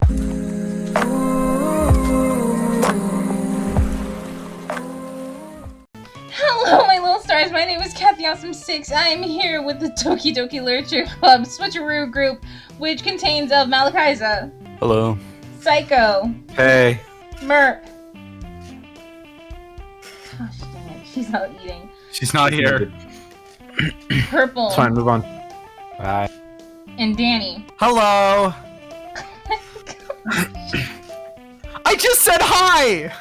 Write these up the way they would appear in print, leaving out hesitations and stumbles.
Hello, my little stars. My name is Kathy Awesome 6. I am here with the Toki Doki Literature Club Switcheroo group, which contains of Malachiza. Hello. Syko. Hey. Merp. Gosh dang it, she's not eating. She's not here. Purple. It's fine, move on. Bye. And Danny. Hello. I just said hi!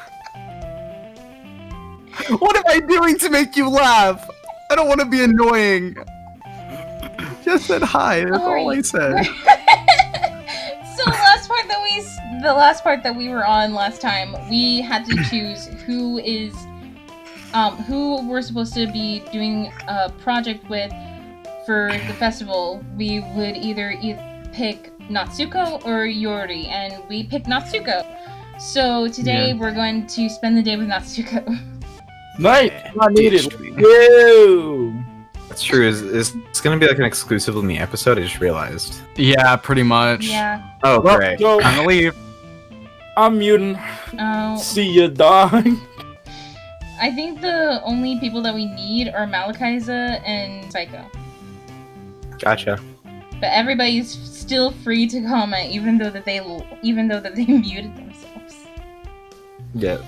What am I doing to make you laugh? I don't want to be annoying. Just said hi, that's all I said. So the last part that we were on last time, we had to choose who we're supposed to be doing a project with for the festival. We would either pick Natsuko or Yori, and we picked Natsuko. So today we're going to spend the day with Natsuko. Nice! Not needed. Go! That's true. Is it's gonna be like an exclusive me episode? I just realized. Yeah, pretty much. Yeah. Oh, Well, great. go. I'm gonna leave. I'm muting. Oh. See ya, dog. I think the only people that we need are Malachiza and Syko. Gotcha. But everybody's still free to comment, even though that they muted themselves. Yeah.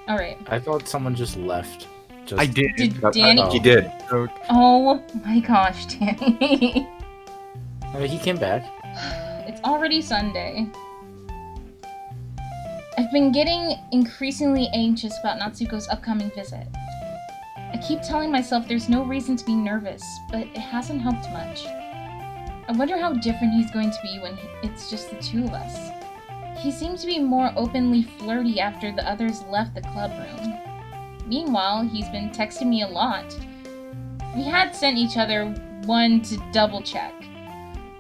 All right. I thought someone just left. I did. Did Danny? He did. Oh my gosh, Danny! He came back. It's already Sunday. I've been getting increasingly anxious about Natsuko's upcoming visit. I keep telling myself there's no reason to be nervous, but it hasn't helped much. I wonder how different he's going to be when it's just the two of us. He seemed to be more openly flirty after the others left the club room. Meanwhile, he's been texting me a lot. We had sent each other one to double check,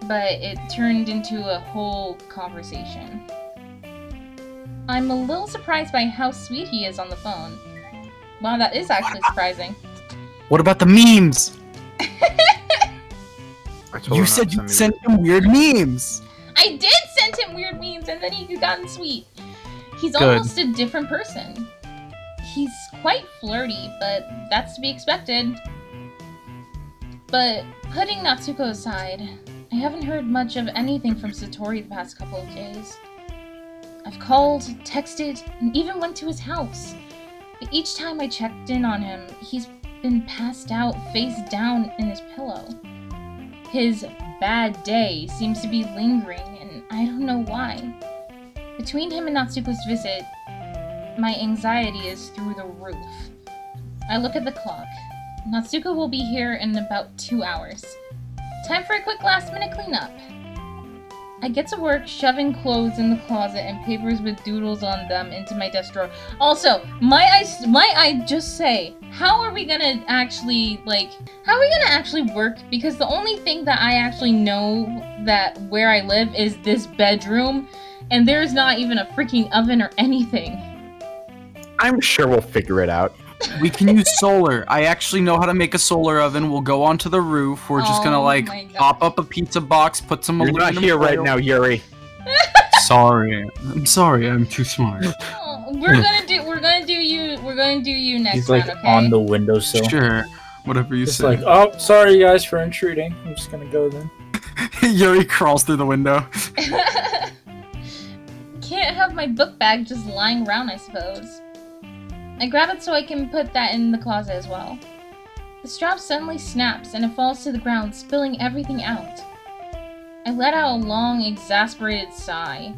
but it turned into a whole conversation. I'm a little surprised by how sweet he is on the phone. Wow, that is actually surprising. What about the memes? I told You her said not to you send sent him weird memes. I did send him weird memes and then he's gotten sweet. He's Good. almost a different person. He's quite flirty, but that's to be expected. But putting Natsuko aside, I haven't heard much of anything from Satori the past couple of days. I've called, texted, and even went to his house. But each time I checked in on him, he's been passed out face down in his pillow. His bad day seems to be lingering, and I don't know why. Between him and Natsuko's visit, my anxiety is through the roof. I look at the clock. Natsuko will be here in about 2 hours. Time for a quick last-minute cleanup. I get to work shoving clothes in the closet and papers with doodles on them into my desk drawer. Also, might I just say, how are we gonna actually work? Because the only thing that I actually know that where I live is this bedroom, and there's not even a freaking oven or anything. I'm sure we'll figure it out. We can use solar. I actually know how to make a solar oven. We'll go onto the roof. We're just gonna Oh my pop up a pizza box, put some You're not aluminum here right foil. now, Yuri. Sorry. I'm sorry. I'm too smart. Oh, we're gonna do you next He's like round, okay? on the windowsill. Sure. Whatever you Just say. like, oh, sorry guys for intruding. I'm just gonna go then. Yuri crawls through the window. Can't have my book bag just lying around, I suppose. I grab it so I can put that in the closet as well. The strap suddenly snaps and it falls to the ground, spilling everything out. I let out a long, exasperated sigh.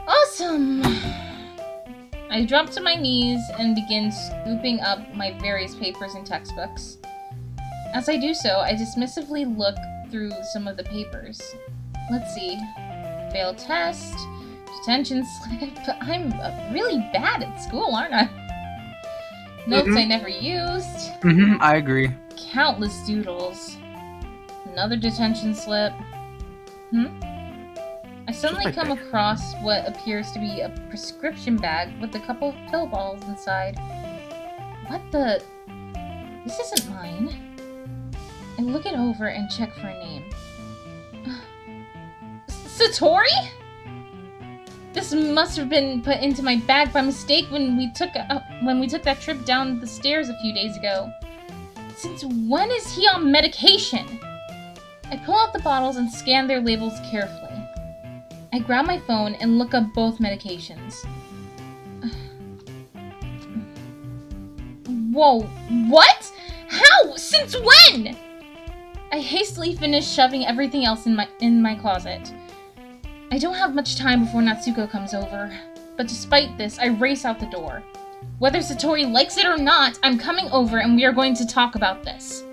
Awesome! I drop to my knees and begin scooping up my various papers and textbooks. As I do so, I dismissively look through some of the papers. Let's see. Failed test, detention slip. I'm really bad at school, aren't I? Notes I never used. I agree. Countless doodles. Another detention slip. I suddenly come across what appears to be a prescription bag with a couple of pill balls inside. What the? This isn't mine. I look it over and check for a name. Satori? This must have been put into my bag by mistake when we took that trip down the stairs a few days ago. Since when is he on medication? I pull out the bottles and scan their labels carefully. I grab my phone and look up both medications. Whoa, what? How? Since when? I hastily finish shoving everything else in my closet. I don't have much time before Natsuko comes over, but despite this, I race out the door. Whether Satori likes it or not, I'm coming over and we are going to talk about this.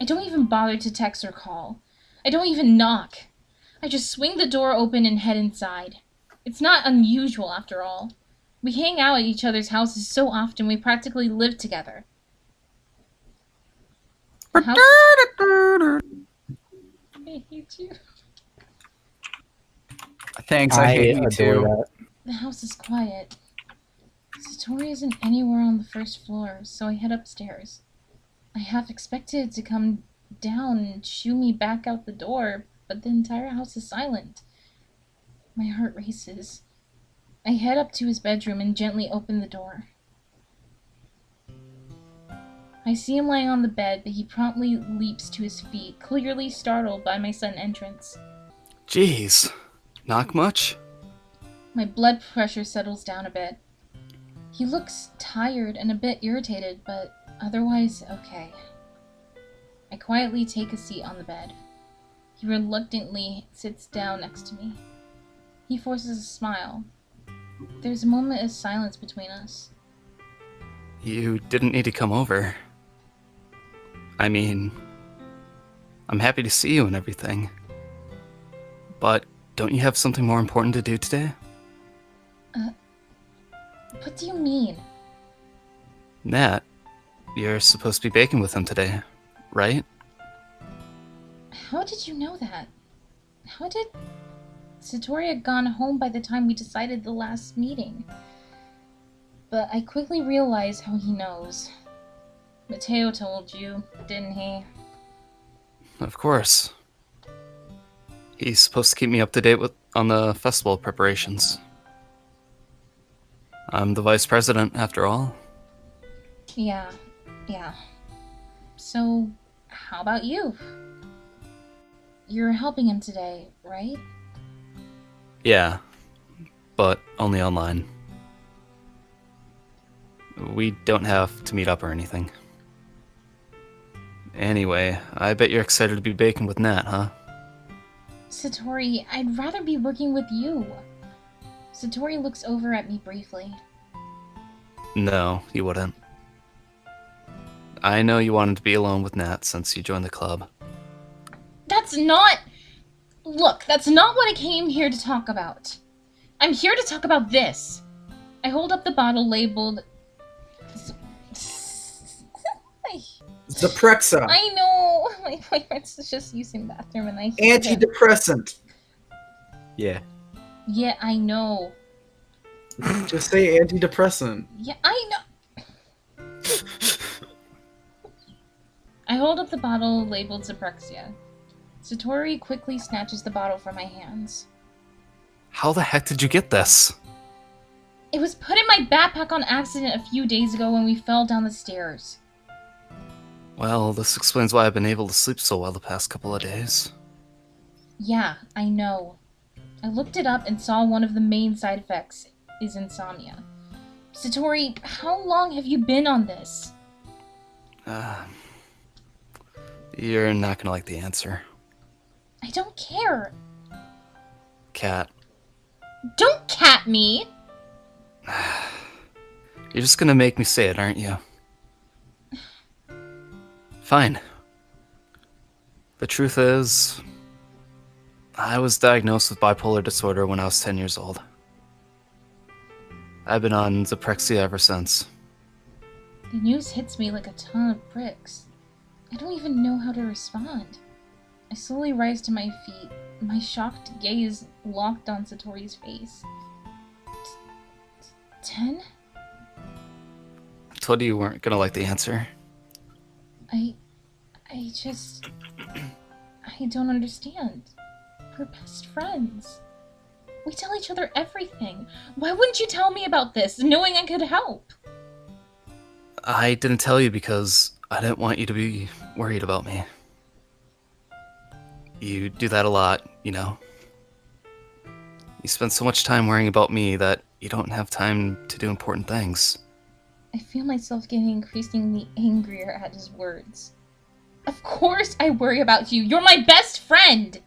I don't even bother to text or call. I don't even knock. I just swing the door open and head inside. It's not unusual after all. We hang out at each other's houses so often we practically live together. The house... I hate you. Thanks, I hate you too. That. The house is quiet. Satori isn't anywhere on the first floor, so I head upstairs. I half expected it to come down and shoo me back out the door, but the entire house is silent. My heart races. I head up to his bedroom and gently open the door. I see him lying on the bed, but he promptly leaps to his feet, clearly startled by my sudden entrance. Jeez. Knock much? My blood pressure settles down a bit. He looks tired and a bit irritated, but otherwise okay. I quietly take a seat on the bed. He reluctantly sits down next to me. He forces a smile. There's a moment of silence between us. You didn't need to come over. I mean, I'm happy to see you and everything. But don't you have something more important to do today? What do you mean? Nat, you're supposed to be baking with him today, right? How did you know that? How did... Satori had gone home by the time we decided the last meeting. But I quickly realized how he knows. Mateo told you, didn't he? Of course. He's supposed to keep me up to date on the festival preparations. I'm the vice president, after all. Yeah. So, how about you? You're helping him today, right? Yeah, but only online. We don't have to meet up or anything. Anyway, I bet you're excited to be baking with Nat, huh? Satori, I'd rather be working with you. Satori looks over at me briefly. No, you wouldn't. I know you wanted to be alone with Nat since you joined the club. That's not... Look, that's not what I came here to talk about. I'm here to talk about this. I hold up the bottle labeled... Zyprexa. I know! My boyfriend's just using the bathroom and I hate him. Antidepressant. Yeah. Yeah, I know. Just say antidepressant. Yeah, I know. I hold up the bottle labeled Zyprexa. Satori quickly snatches the bottle from my hands. How the heck did you get this? It was put in my backpack on accident a few days ago when we fell down the stairs. Well, this explains why I've been able to sleep so well the past couple of days. Yeah, I know. I looked it up and saw one of the main side effects is insomnia. Satori, how long have you been on this? You're not gonna like the answer. I don't care. Cat. Don't cat me! You're just gonna make me say it, aren't you? Fine. The truth is, I was diagnosed with bipolar disorder when I was 10 years old. I've been on Zyprexa ever since. The news hits me like a ton of bricks. I don't even know how to respond. I slowly rise to my feet, my shocked gaze locked on Satori's face. 10? I told you weren't gonna like the answer. I don't understand. We're best friends. We tell each other everything. Why wouldn't you tell me about this, knowing I could help? I didn't tell you because I didn't want you to be worried about me. You do that a lot, you know. You spend so much time worrying about me that you don't have time to do important things. I feel myself getting increasingly angrier at his words. Of course I worry about you. You're my best friend.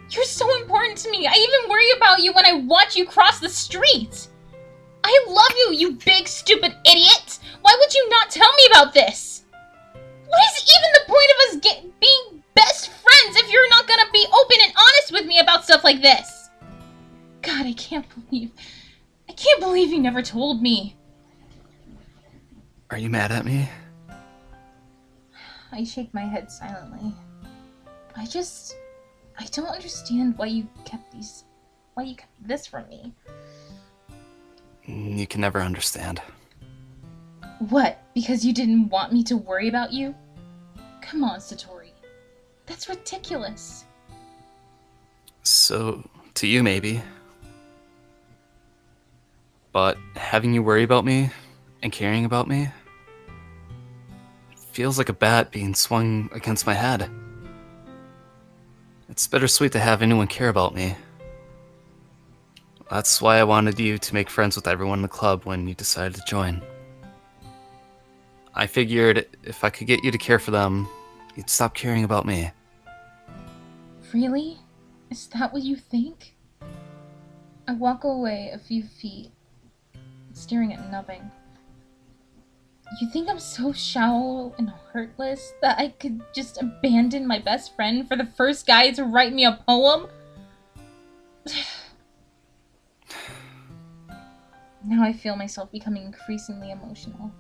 You're so important to me. I even worry about you when I watch you cross the street. I love you, you big stupid idiot. Why would you not tell me about this? What is even the point of us being best friends if you're not gonna be open and honest with me about stuff like this? God, I can't believe you never told me. Are you mad at me? I shake my head silently. I don't understand why you kept this from me. You can never understand. What? Because you didn't want me to worry about you? Come on, Satori. That's ridiculous. So, to you maybe. But having you worry about me and caring about me feels like a bat being swung against my head. It's bittersweet to have anyone care about me. That's why I wanted you to make friends with everyone in the club when you decided to join. I figured if I could get you to care for them, you'd stop caring about me. Really? Is that what you think? I walk away a few feet, staring at nothing. You think I'm so shallow and heartless that I could just abandon my best friend for the first guy to write me a poem? Now I feel myself becoming increasingly emotional.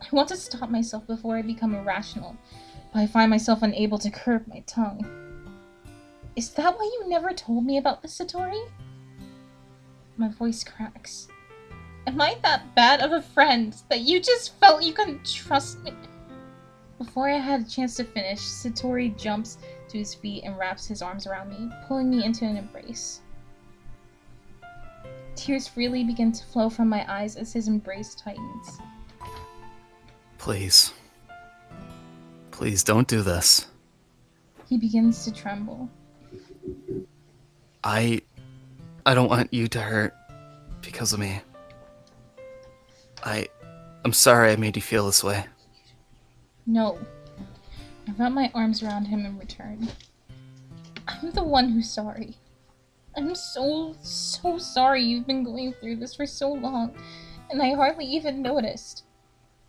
I want to stop myself before I become irrational, but I find myself unable to curb my tongue. Is that why you never told me about this, Satori? My voice cracks. Am I that bad of a friend that you just felt you couldn't trust me? Before I had a chance to finish, Satori jumps to his feet and wraps his arms around me, pulling me into an embrace. Tears freely begin to flow from my eyes as his embrace tightens. Please. Please don't do this. He begins to tremble. I don't want you to hurt because of me. I'm sorry I made you feel this way. No. I wrap my arms around him in return. I'm the one who's sorry. I'm so sorry you've been going through this for so long, and I hardly even noticed.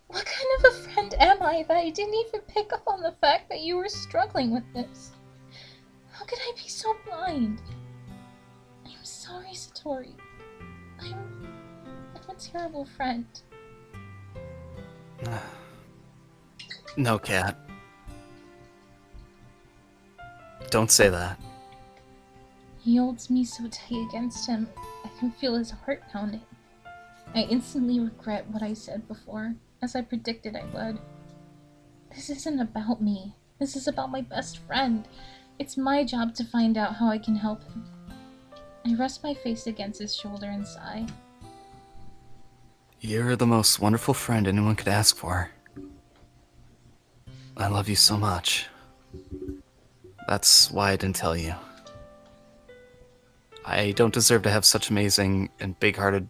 What kind of a friend am I that I didn't even pick up on the fact that you were struggling with this? How could I be so blind? I'm sorry, Satori. I'm a terrible friend. No, Cat. Don't say that. He holds me so tight against him, I can feel his heart pounding. I instantly regret what I said before, as I predicted I would. This isn't about me. This is about my best friend. It's my job to find out how I can help him. I rest my face against his shoulder and sigh. You're the most wonderful friend anyone could ask for. I love you so much. That's why I didn't tell you. I don't deserve to have such amazing and big-hearted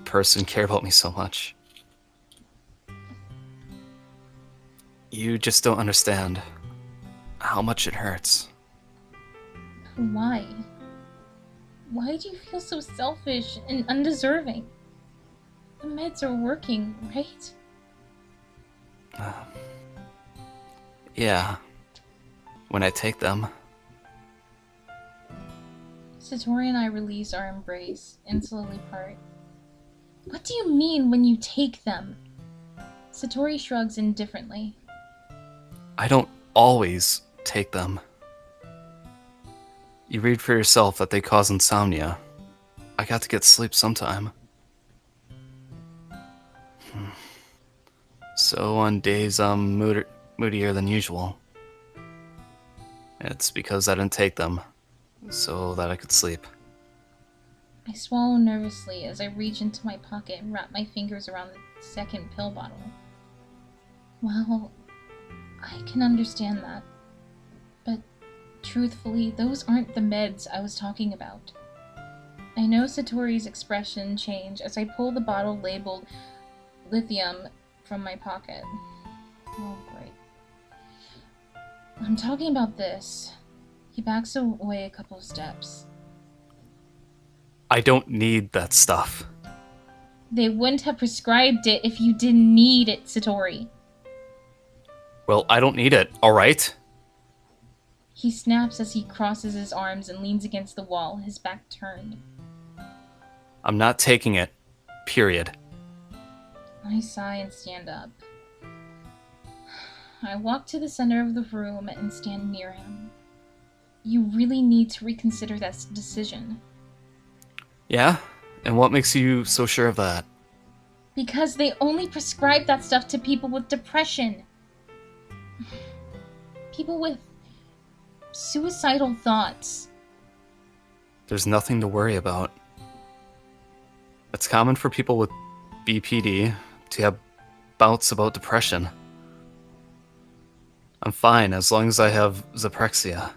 person care about me so much. You just don't understand how much it hurts. Why? Why do you feel so selfish and undeserving? The meds are working, right? Yeah. When I take them. Satori and I release our embrace and slowly part. What do you mean when you take them? Satori shrugs indifferently. I don't always take them. You read for yourself that they cause insomnia. I got to get sleep sometime. So on days I'm moodier than usual. It's because I didn't take them. so that I could sleep. I swallow nervously as I reach into my pocket and wrap my fingers around the second pill bottle. Well, I can understand that. But truthfully, those aren't the meds I was talking about. I know Satori's expression change as I pull the bottle labeled lithium from my pocket. Oh, great. I'm talking about this. He backs away a couple of steps. I don't need that stuff. They wouldn't have prescribed it if you didn't need it, Satori. Well, I don't need it, alright? He snaps as he crosses his arms and leans against the wall, his back turned. I'm not taking it. Period. I sigh and stand up. I walk to the center of the room and stand near him. You really need to reconsider that decision. Yeah? And what makes you so sure of that? Because they only prescribe that stuff to people with depression. People with suicidal thoughts. There's nothing to worry about. It's common for people with BPD to have bouts about depression. I'm fine as long as I have Zyprexia.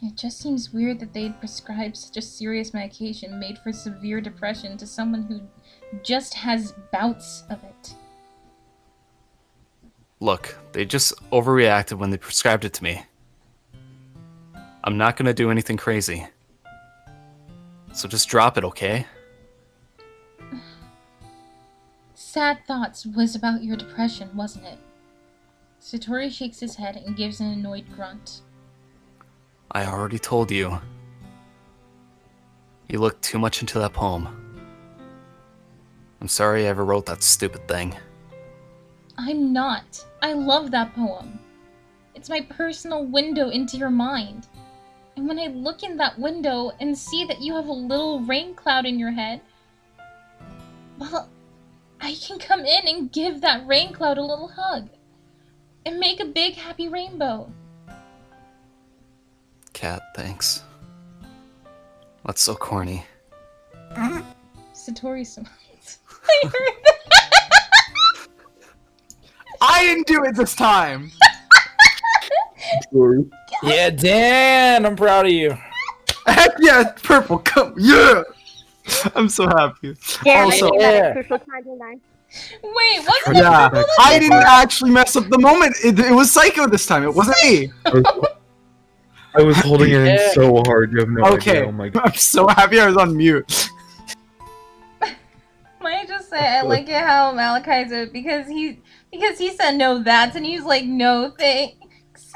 It just seems weird that they'd prescribe such a serious medication made for severe depression to someone who just has bouts of it. Look, they just overreacted when they prescribed it to me. I'm not gonna do anything crazy. So just drop it, okay? Sad Thoughts was about your depression, wasn't it? Satori shakes his head and gives an annoyed grunt. I already told you. You looked too much into that poem. I'm sorry I ever wrote that stupid thing. I'm not. I love that poem. It's my personal window into your mind. And when I look in that window and see that you have a little rain cloud in your head, well, I can come in and give that rain cloud a little hug. And make a big happy rainbow. Cat, thanks. That's so corny. Satori smiles. I heard that. I didn't do it this time. Yeah, Dan, I'm proud of you. Heck yeah, purple. Come, yeah. I'm so happy. Damn, Also, I think that yeah. a crucial time, didn't I? Wait, wasn't it Yeah, purple? I didn't actually mess up the moment. It was Syko this time. It wasn't me. I was holding it in Yeah. so hard. You have no Okay, idea. Oh my god. I'm so happy I was on mute. Might I just say I like it how Malachiza because he said no that's and he's like no thanks.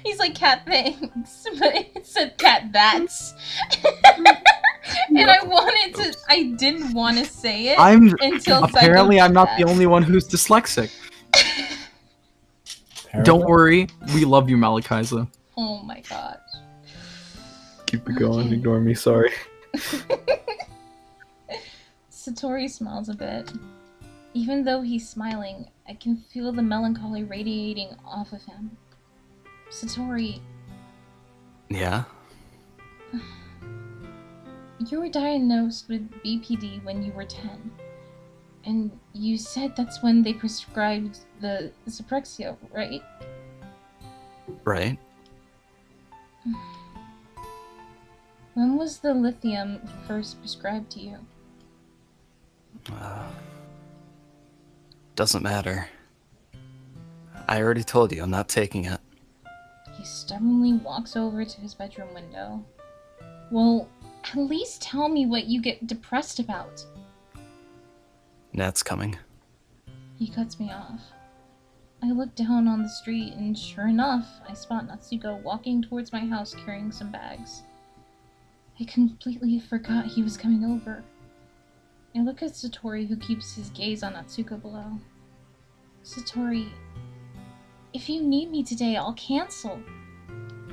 He's like cat thanks, but it said cat that's. And I didn't want to say it until Apparently Syko I'm did not that. the only one who's dyslexic. Don't worry, we love you, Malachiza. Oh my gosh. Keep it going. Okay. Ignore me. Sorry. Satori smiles a bit. Even though he's smiling, I can feel the melancholy radiating off of him. Satori, Yeah? you were diagnosed with BPD when you were 10. And you said that's when they prescribed the Zyprexia, right? Right? When was the lithium first prescribed to you? Doesn't matter. I already told you I'm not taking it. He stubbornly walks over to his bedroom window. Well, at least tell me what you get depressed about. Nat's coming. He cuts me off. I look down on the street and sure enough, I spot Natsuko walking towards my house carrying some bags. I completely forgot he was coming over. I look at Satori, who keeps his gaze on Natsuko below. Satori, if you need me today, I'll cancel.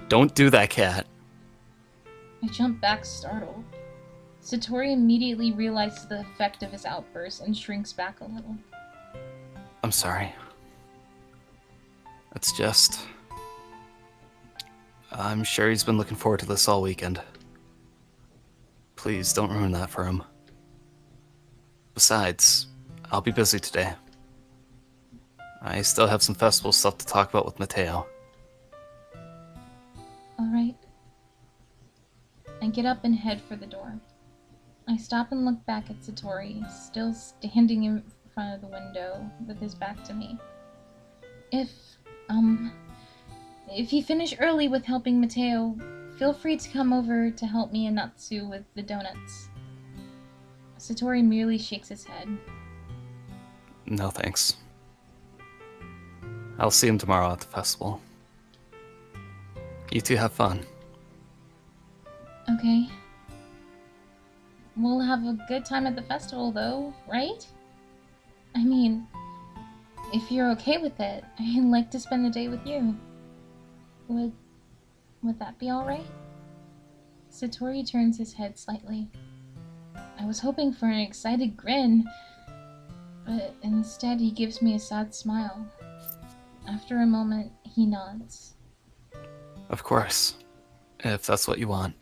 Don't do that, Cat. I jump back, startled. Satori immediately realizes the effect of his outburst and shrinks back a little. I'm sorry. It's just... I'm sure he's been looking forward to this all weekend. Please don't ruin that for him. Besides, I'll be busy today. I still have some festival stuff to talk about with Mateo. Alright. I get up and head for the door. I stop and look back at Satori, still standing in front of the window with his back to me. If you finish early with helping Mateo, feel free to come over to help me and Natsu with the donuts. Satori merely shakes his head. No thanks. I'll see him tomorrow at the festival. You two have fun. Okay. We'll have a good time at the festival, though, right? I mean, if you're okay with it, I'd like to spend the day with you. Would that be alright? Satori turns his head slightly. I was hoping for an excited grin, but instead he gives me a sad smile. After a moment, he nods. Of course, if that's what you want.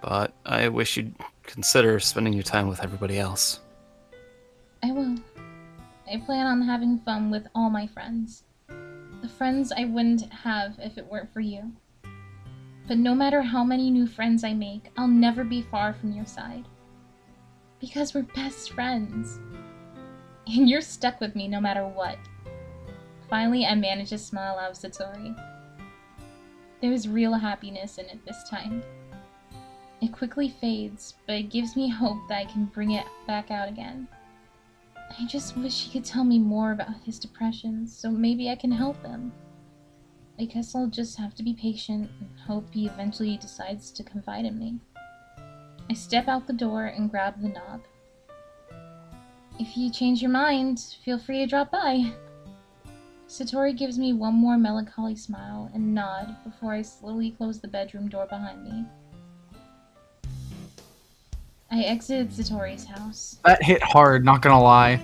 But I wish you'd consider spending your time with everybody else. I will. I plan on having fun with all my friends. The friends I wouldn't have if it weren't for you. But no matter how many new friends I make, I'll never be far from your side. Because we're best friends. And you're stuck with me no matter what. Finally, I manage to smile out of Satori. There's real happiness in it this time. It quickly fades, but it gives me hope that I can bring it back out again. I just wish he could tell me more about his depression, so maybe I can help him. I guess I'll just have to be patient and hope he eventually decides to confide in me. I step out the door and grab the knob. If you change your mind, feel free to drop by. Satori gives me one more melancholy smile and nod before I slowly close the bedroom door behind me. I exited Satori's house. That hit hard, not gonna lie.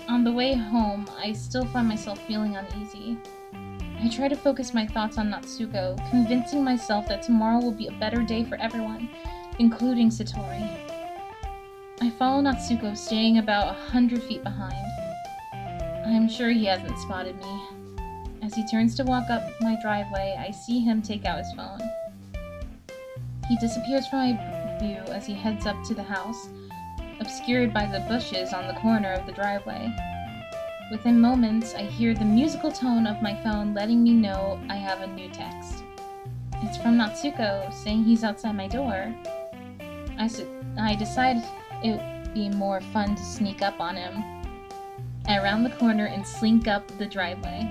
On the way home, I still find myself feeling uneasy. I try to focus my thoughts on Natsuko, convincing myself that tomorrow will be a better day for everyone, including Satori. I follow Natsuko, staying about 100 feet behind. I'm sure he hasn't spotted me. As he turns to walk up my driveway, I see him take out his phone. He disappears from my view as he heads up to the house, obscured by the bushes on the corner of the driveway. Within moments, I hear the musical tone of my phone letting me know I have a new text. It's from Natsuko, saying he's outside my door. I decide it would be more fun to sneak up on him. I round the corner and slink up the driveway.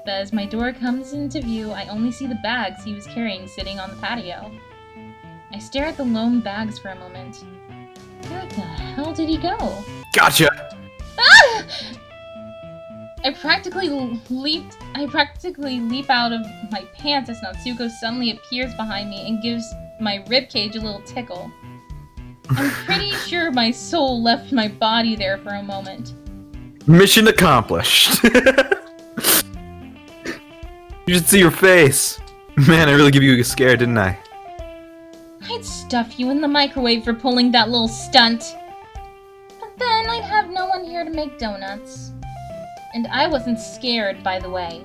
But as my door comes into view, I only see the bags he was carrying sitting on the patio. I stare at the lone bags for a moment. Where the hell did he go? Gotcha! Ah! I practically leap out of my pants as Natsuko suddenly appears behind me and gives my ribcage a little tickle. I'm pretty sure my soul left my body there for a moment. Mission accomplished. You should see your face. Man, I really gave you a scare, didn't I? I'd stuff you in the microwave for pulling that little stunt. But then I'd have no one here to make donuts. And I wasn't scared, by the way.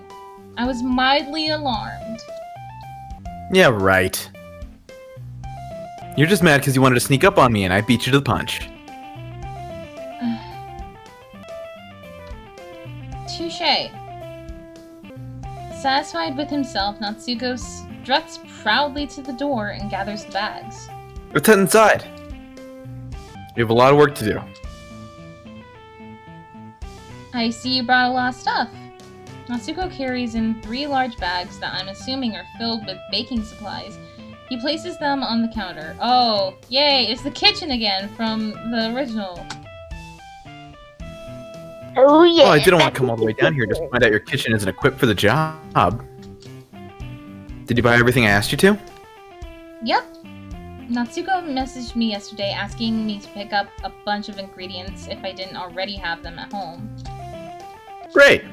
I was mildly alarmed. Yeah, right. You're just mad because you wanted to sneak up on me and I beat you to the punch. Touché. Satisfied with himself, Natsuko struts proudly to the door and gathers the bags. Let's head inside. You have a lot of work to do. I see you brought a lot of stuff. Natsuko carries in 3 large bags that I'm assuming are filled with baking supplies. He places them on the counter. Oh, yay, it's the kitchen again from the original. Oh yeah. Oh, I didn't want to come all the way down here just to find out your kitchen isn't equipped for the job. Did you buy everything I asked you to? Yep. Natsuko messaged me yesterday asking me to pick up a bunch of ingredients if I didn't already have them at home. Great.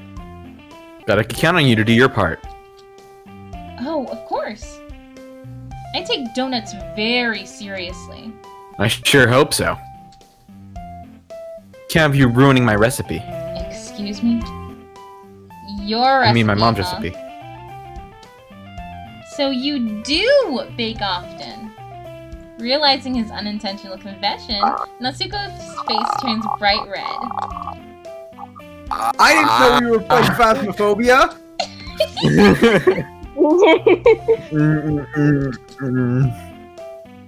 Bet I could count on you to do your part. Oh, of course. I take donuts very seriously. I sure hope so. Can't have you ruining my recipe. Excuse me? Your recipe, I mean my mom's huh? recipe. So you do bake often. Realizing his unintentional confession, Natsuko's face turns bright red. I didn't know we were playing Phasmophobia.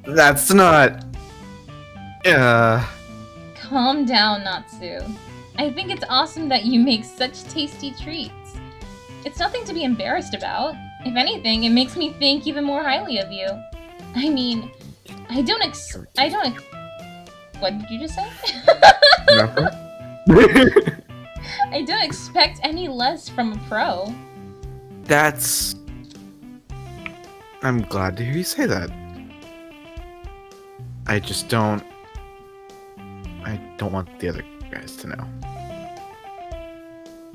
That's not. Calm down, Natsu. I think it's awesome that you make such tasty treats. It's nothing to be embarrassed about. If anything, it makes me think even more highly of you. I mean, what did you just say? I don't expect any less from a pro. That's. I'm glad to hear you say that. I just don't. I don't want the other guys to know.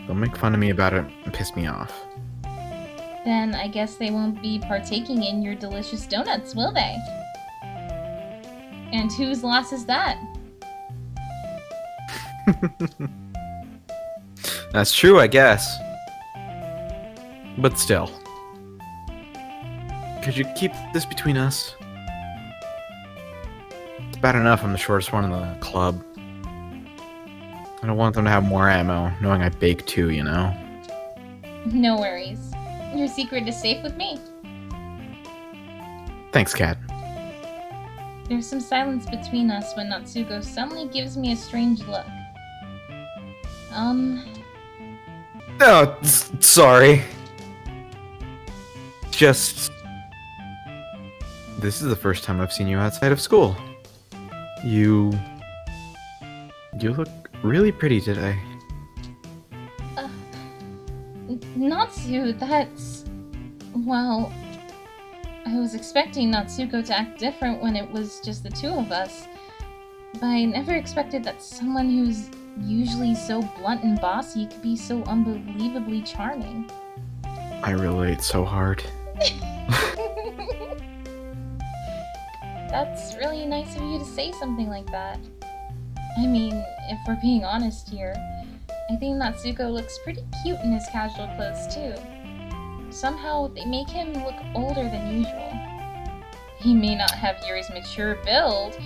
They'll make fun of me about it and piss me off. Then I guess they won't be partaking in your delicious donuts, will they? And whose loss is that? That's true, I guess. But still. Could you keep this between us? It's bad enough I'm the shortest one in the club. I don't want them to have more ammo, knowing I bake too, you know? No worries. Your secret is safe with me. Thanks, Kat. There's some silence between us when Natsuko suddenly gives me a strange look. Oh, sorry. Just... This is the first time I've seen you outside of school. You look really pretty today. Natsu, that's... Well... I was expecting Natsuko to act different when it was just the two of us. But I never expected that someone who's usually so blunt and bossy could be so unbelievably charming. I relate so hard. That's really nice of you to say something like that. I mean, if we're being honest here, I think Natsuko looks pretty cute in his casual clothes too. Somehow, they make him look older than usual. He may not have Yuri's mature build,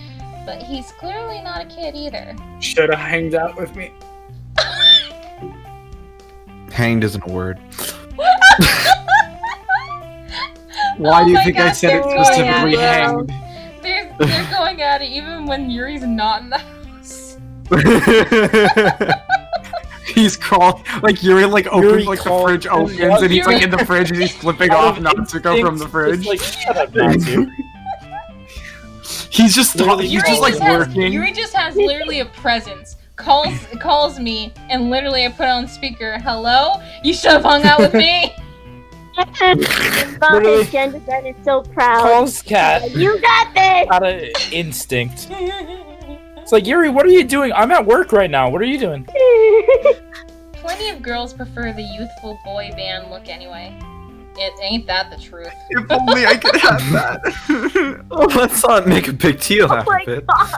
but he's clearly not a kid either. Should have hanged out with me. Hanged isn't a word. Why do you my think I God, said they're it going specifically at it. hanged? They're going at it even when Yuri's not in the house. He's crawling, like Yuri, like opens, Yuri like the crawled fridge in, opens, yeah, and he's like Yuri- in the fridge, and he's flipping off Natsuko from the fridge. Like, shut up, Natsu. He's just Literally, he's Yuri just like has, working. Yuri just has literally a presence. Calls me, and literally I put on speaker. Hello? You should have hung out with me. Literally. Jen said it's so proud. Calls Cat You got this! out of instinct. It's like, Yuri, what are you doing? I'm at work right now. What are you doing? Plenty of girls prefer the youthful boy band look anyway. It ain't that the truth. If only I could have that. Oh, let's not make a big deal Oh out my of it. god!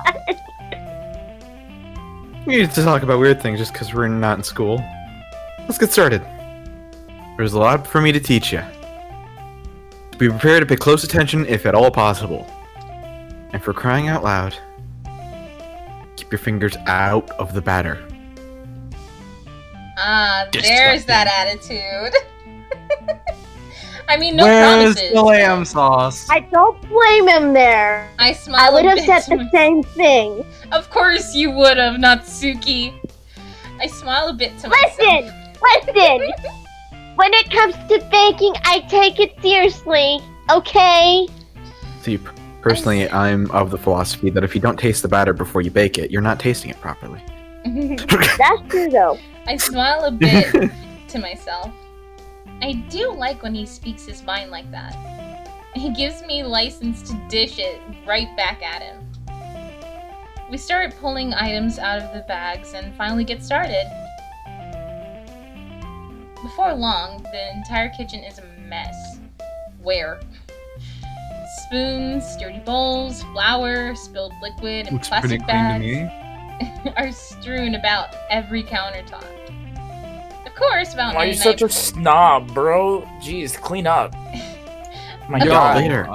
We need to talk about weird things just because we're not in school. Let's get started. There's a lot for me to teach you. Be prepared to pay close attention if at all possible. And for crying out loud, keep your fingers out of the batter. Ah, there's Disgusting. that attitude. I mean, no Where's promises. the lamb sauce? I don't blame him there. I I smile. would a have bit said to the my- same thing. Of course you would have, Natsuki. I smile a bit to Listen! Listen! When it comes to baking, I take it seriously, okay? See, personally, I'm of the philosophy that if you don't taste the batter before you bake it, you're not tasting it properly. myself. That's true though. I smile a bit to myself. I do like when he speaks his mind like that. He gives me license to dish it right back at him. We start pulling items out of the bags and finally get started. Before long, the entire kitchen is a mess. Where? Spoons, dirty bowls, flour, spilled liquid, and Looks pretty plastic clean to bags me. are strewn about every countertop. Of course, about Why are you 99%. such a snob, bro? Jeez, clean up. My Yo, God. later.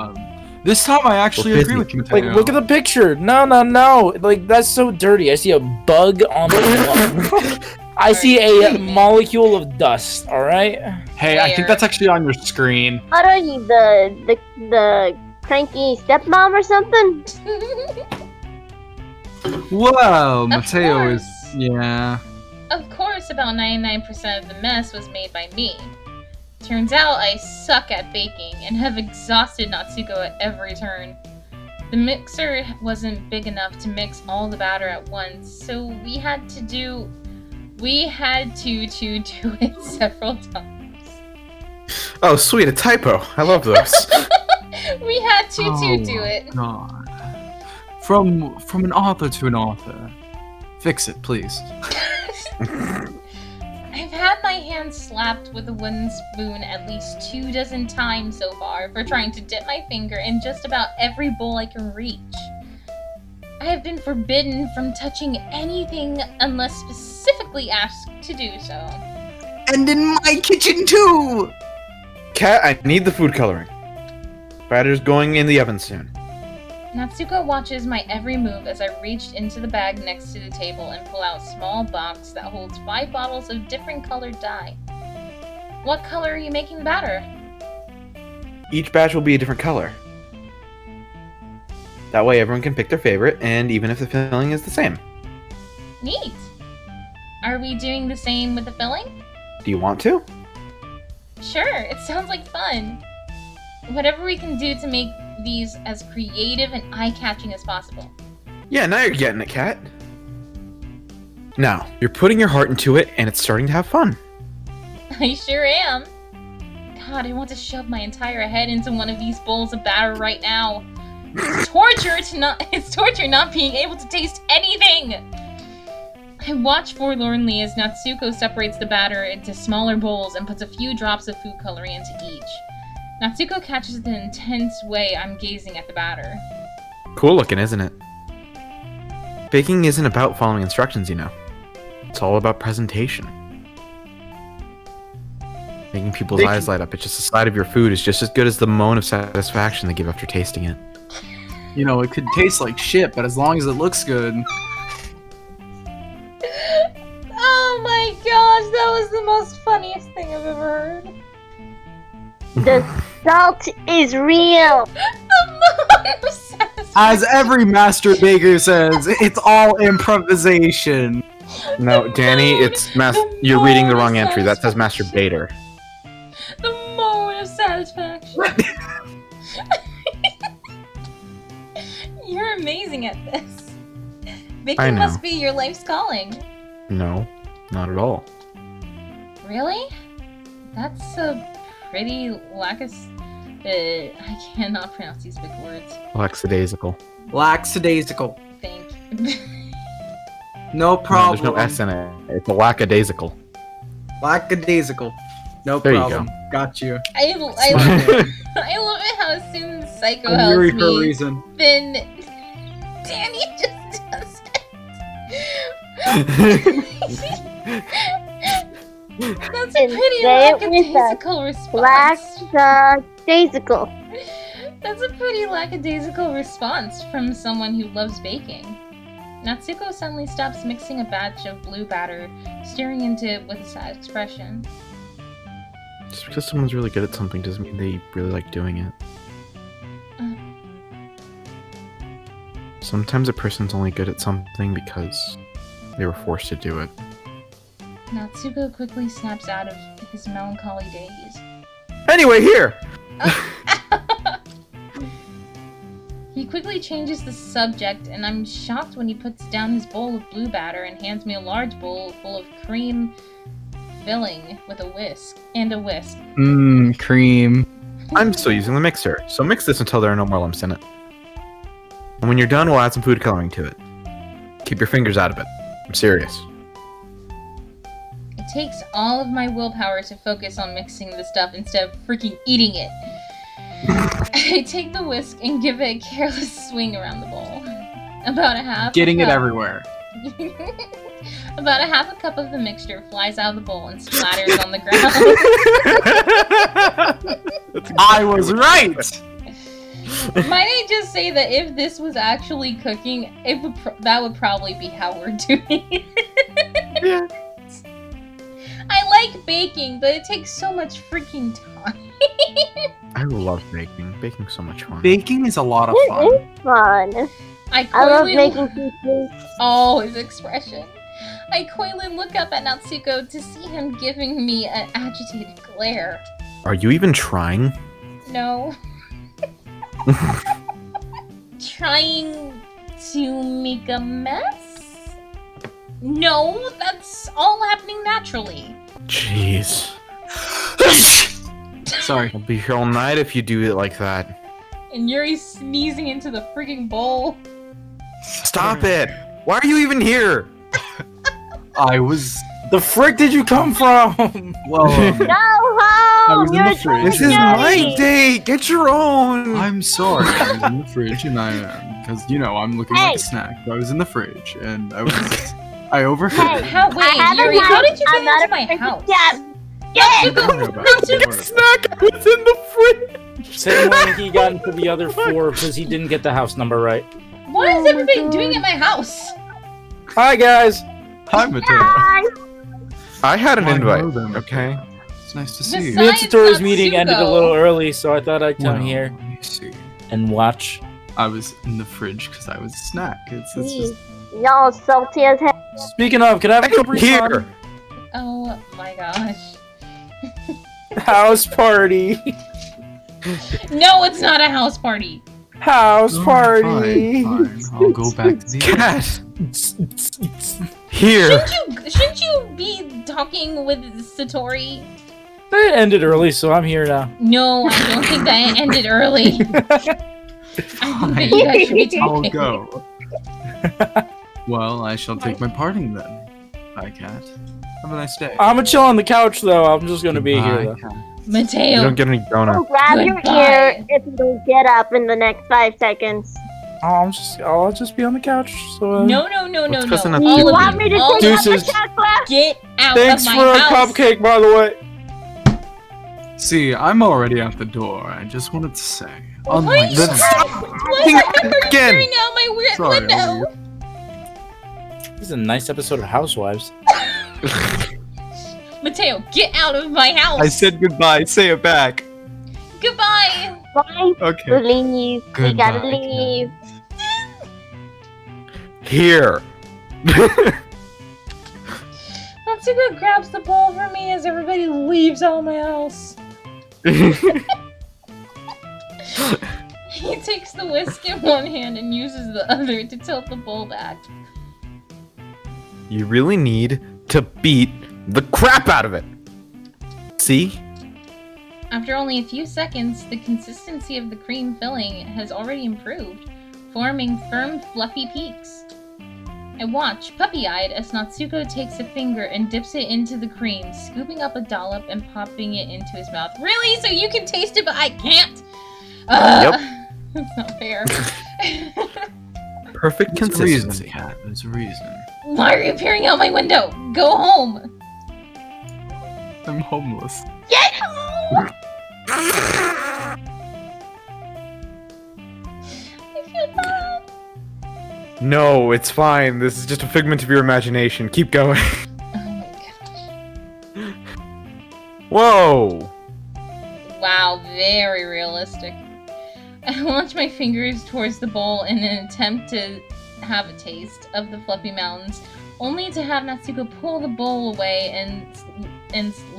This time I actually We're agree busy. with you, Like, look at the picture. No. Like, that's so dirty. I see a bug on the wall. I see a molecule of dust, alright? Hey, I Where? think that's actually on your screen. What are you, the cranky stepmom or something? Whoa, Of Mateo is... course. Yeah. Of course, about 99% of the mess was made by me. Turns out I suck at baking and have exhausted Natsuko at every turn. The mixer wasn't big enough to mix all the batter at once, so we had to do it several times. Oh, sweet, a typo. I love those. We had to do my it. God. From an author to an author. Fix it, please. I've had my hand slapped with a wooden spoon at least 24 times so far for trying to dip my finger in just about every bowl I can reach. I have been forbidden from touching anything unless specifically asked to do so. And in my kitchen too! Cat, I need the food coloring. Batter's going in the oven soon. Natsuko watches my every move as I reached into the bag next to the table and pull out a small box that holds 5 bottles of different colored dye. What color are you making the batter? Each batch will be a different color. That way everyone can pick their favorite, and even if the filling is the same. Neat! Are we doing the same with the filling? Do you want to? Sure, it sounds like fun. Whatever we can do to make these as creative and eye-catching as possible. Yeah, now you're getting it, Cat. Now, you're putting your heart into it, and it's starting to have fun. I sure am. God, I want to shove my entire head into one of these bowls of batter right now. It's torture not being able to taste anything. I watch forlornly as Natsuko separates the batter into smaller bowls and puts a few drops of food coloring into each. Natsuko catches the intense way I'm gazing at the batter. Cool looking, isn't it? Baking isn't about following instructions, you know. It's all about presentation. Making people's eyes light up. It's just the sight of your food is just as good as the moan of satisfaction they give after tasting it. You know, it could taste like shit, but as long as it looks good. Oh my gosh, that was the most funniest thing I've ever heard. The salt is real. The moan of satisfaction. As every master baker says, it's all improvisation. No, Danny, you're reading the wrong entry. That says masturbator. The moan of satisfaction. You're amazing at this. I Baking know. must be your life's calling. No, not at all. Really? That's a pretty I cannot pronounce these big words. Lackadaisical. Lackadaisical. Thank you. No No, problem. there's no S in it. It's a lackadaisical. Lackadaisical. No There you problem. Got you. I love it how as soon as Syko I'm helps Yuri for a me, reason. then Danny just does it. That's a And pretty say it with us. lackadaisical response. Lackadaisical. That's a pretty lackadaisical response from someone who loves baking. Natsuko suddenly stops mixing a batch of blue batter, staring into it with a sad expression. Just because someone's really good at something doesn't mean they really like doing it. Uh. Sometimes a person's only good at something because they were forced to do it. Natsuko quickly snaps out of his melancholy daze. Anyway, here! He quickly changes the subject, and I'm shocked when he puts down his bowl of blue batter and hands me a large bowl full of cream filling with a whisk. Mmm, cream. I'm still using the mixer, so mix this until there are no more lumps in it. And when you're done, we'll add some food coloring to it. Keep your fingers out of it. I'm serious. I takes all of my willpower to focus on mixing the stuff instead of freaking eating it. I take the whisk and give it a careless swing around the bowl. About a half. Getting it everywhere. About a half a cup of the mixture flies out of the bowl and splatters on the ground. I was right! Might I just say that if this was actually cooking, that would probably be how we're doing it. Yeah. I like baking, but it takes so much freaking time. I love baking. Baking's so much fun. Baking is a lot of It fun. is fun. I I love coyly making pieces. Oh, his expression. I coyly look up at Natsuko to see him giving me an agitated glare. Are you even trying? No. Trying to make a mess? No, that's all happening naturally. Jeez. Sorry. I'll be here all night if you do it like that. And Yuri's sneezing into the freaking bowl. Stop it! Why are you even here? I was... The frick did you come from? Well, Go home! was in You're the fridge. This is my date! Get your own! I'm sorry. I was in the fridge and because, I'm looking like Hey. a snack. So I was in the fridge and I overheard. Hey. How, I wait, have a Yuri, how knife. did you I'm get not into my afraid to house? stab. Yeah! Don't worry about it. Don't worry about it. Snack was in the fridge! Same way he got into the other 4 because he didn't get the house number right. What is everybody doing at my house? Hi guys. Hi, Mateo. Bye. I had an I invite, know them. okay? It's nice to see you. Besides- Me and Satoru's Natsuko. meeting ended a little early, so I thought I'd come Well, here let me see. and watch. I was in the fridge because I was a snack. It's just... Y'all salty as hell. Speaking of, can I have a Capri Here! Sun? Oh my gosh. House party. No, it's not a house party. House Oh, party. Fine. I'll go back to the... Cat! Here! Shouldn't you be talking with Satori? It ended early, so I'm here now. No, I don't think that ended early. I think that you guys should be I'll talking. go. Well, I shall take my parting then. Bye, Cat. Have a nice day. I'm gonna chill on the couch though. I'm just gonna be here Bye, though. Cat. You Mateo. don't get any donut. Grab your Goodbye. ear if you don't get up in the next 5 seconds. I'll just be on the couch. So No. Let's cuss in All a Do of you All want you. me to All take of out the Deuces. chocolate? Get out Thanks of for my a house. cupcake, by the way. See, I'm already at the door. I just wanted to say. Why Unlike are you some- Why the heck are you Again. peering out my weird Sorry, window? This is a nice episode of Housewives. Mateo, get out of my house. I said goodbye. Say it back. Goodbye. Bye. Okay. Leave. We Goodbye, gotta Cat. leave. Here! Natsuko grabs the bowl for me as everybody leaves out of my house. He takes the whisk in one hand and uses the other to tilt the bowl back. You really need to beat the crap out of it! See? After only a few seconds, the consistency of the cream filling has already improved, forming firm, fluffy peaks. I watch, puppy-eyed, as Natsuko takes a finger and dips it into the cream, scooping up a dollop and popping it into his mouth. Really? So you can taste it, but I can't? That's not fair. Perfect There's a reason, consistency. Cat. There's a reason. Why are you peering out my window? Go home! I'm homeless. Get home! I feel bad. No, it's fine. This is just a figment of your imagination. Keep going. Oh my gosh. Whoa! Wow, very realistic. I launch my fingers towards the bowl in an attempt to have a taste of the fluffy mountains, only to have Natsuko pull the bowl away and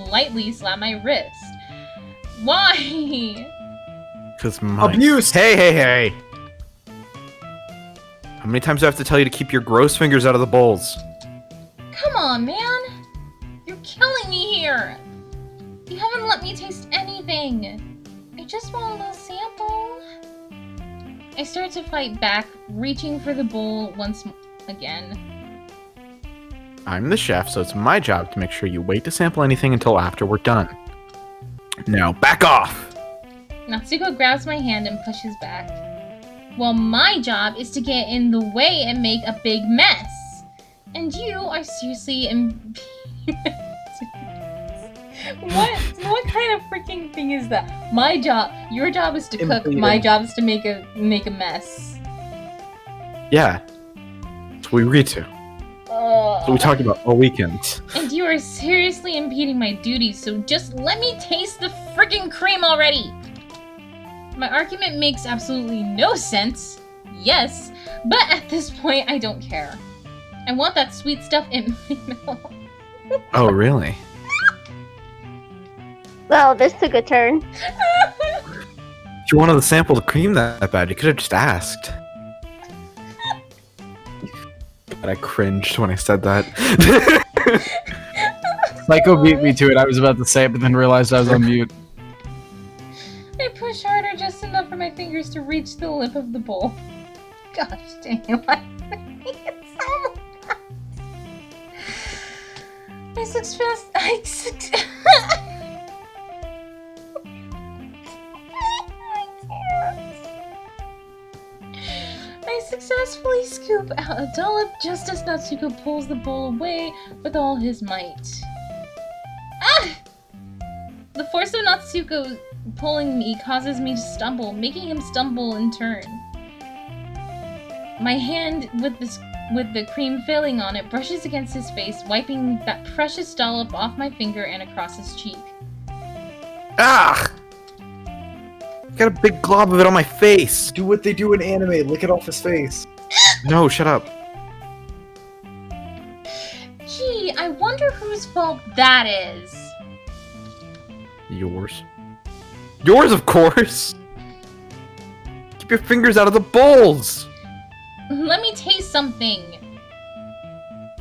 lightly slap my wrist. Why? Cause my Abuse! Hey! How many times do I have to tell you to keep your gross fingers out of the bowls? Come on, man! You're killing me here! You haven't let me taste anything! I just want a little sample. I start to fight back, reaching for the bowl once again. I'm the chef, so it's my job to make sure you wait to sample anything until after we're done. Now, back off! Natsuko grabs my hand and pushes back. Well, my job is to get in the way and make a big mess. And you are seriously What kind of freaking thing is that? My job, your job is to cook, my job is to make a mess. Yeah. That's what we agreed to. That's what we talked about all weekend. And you are seriously impeding my duties, so just let me taste the freaking cream already! My argument makes absolutely no sense, yes, but at this point I don't care. I want that sweet stuff in my mouth. Oh, really? Well, this took a turn. If you wanted to sample the cream that bad, you could have just asked. But I cringed when I said that. Syko beat me to it. I was about to say it, but then realized I was on mute. I push harder just enough for my fingers to reach the lip of the bowl. Gosh dang it, why am I making it so much? I successfully scoop out a dollop just as Natsuko pulls the bowl away with all his might. Ah! The force of Natsuko pulling me causes me to stumble, making him stumble in turn. My hand with the cream filling on it brushes against his face, wiping that precious dollop off my finger and across his cheek. Ah! Got a big glob of it on my face. Do what they do in anime, lick it off his face. No, shut up. Gee, I wonder whose fault that is. Yours. Yours, of course! Keep your fingers out of the bowls! Let me taste something.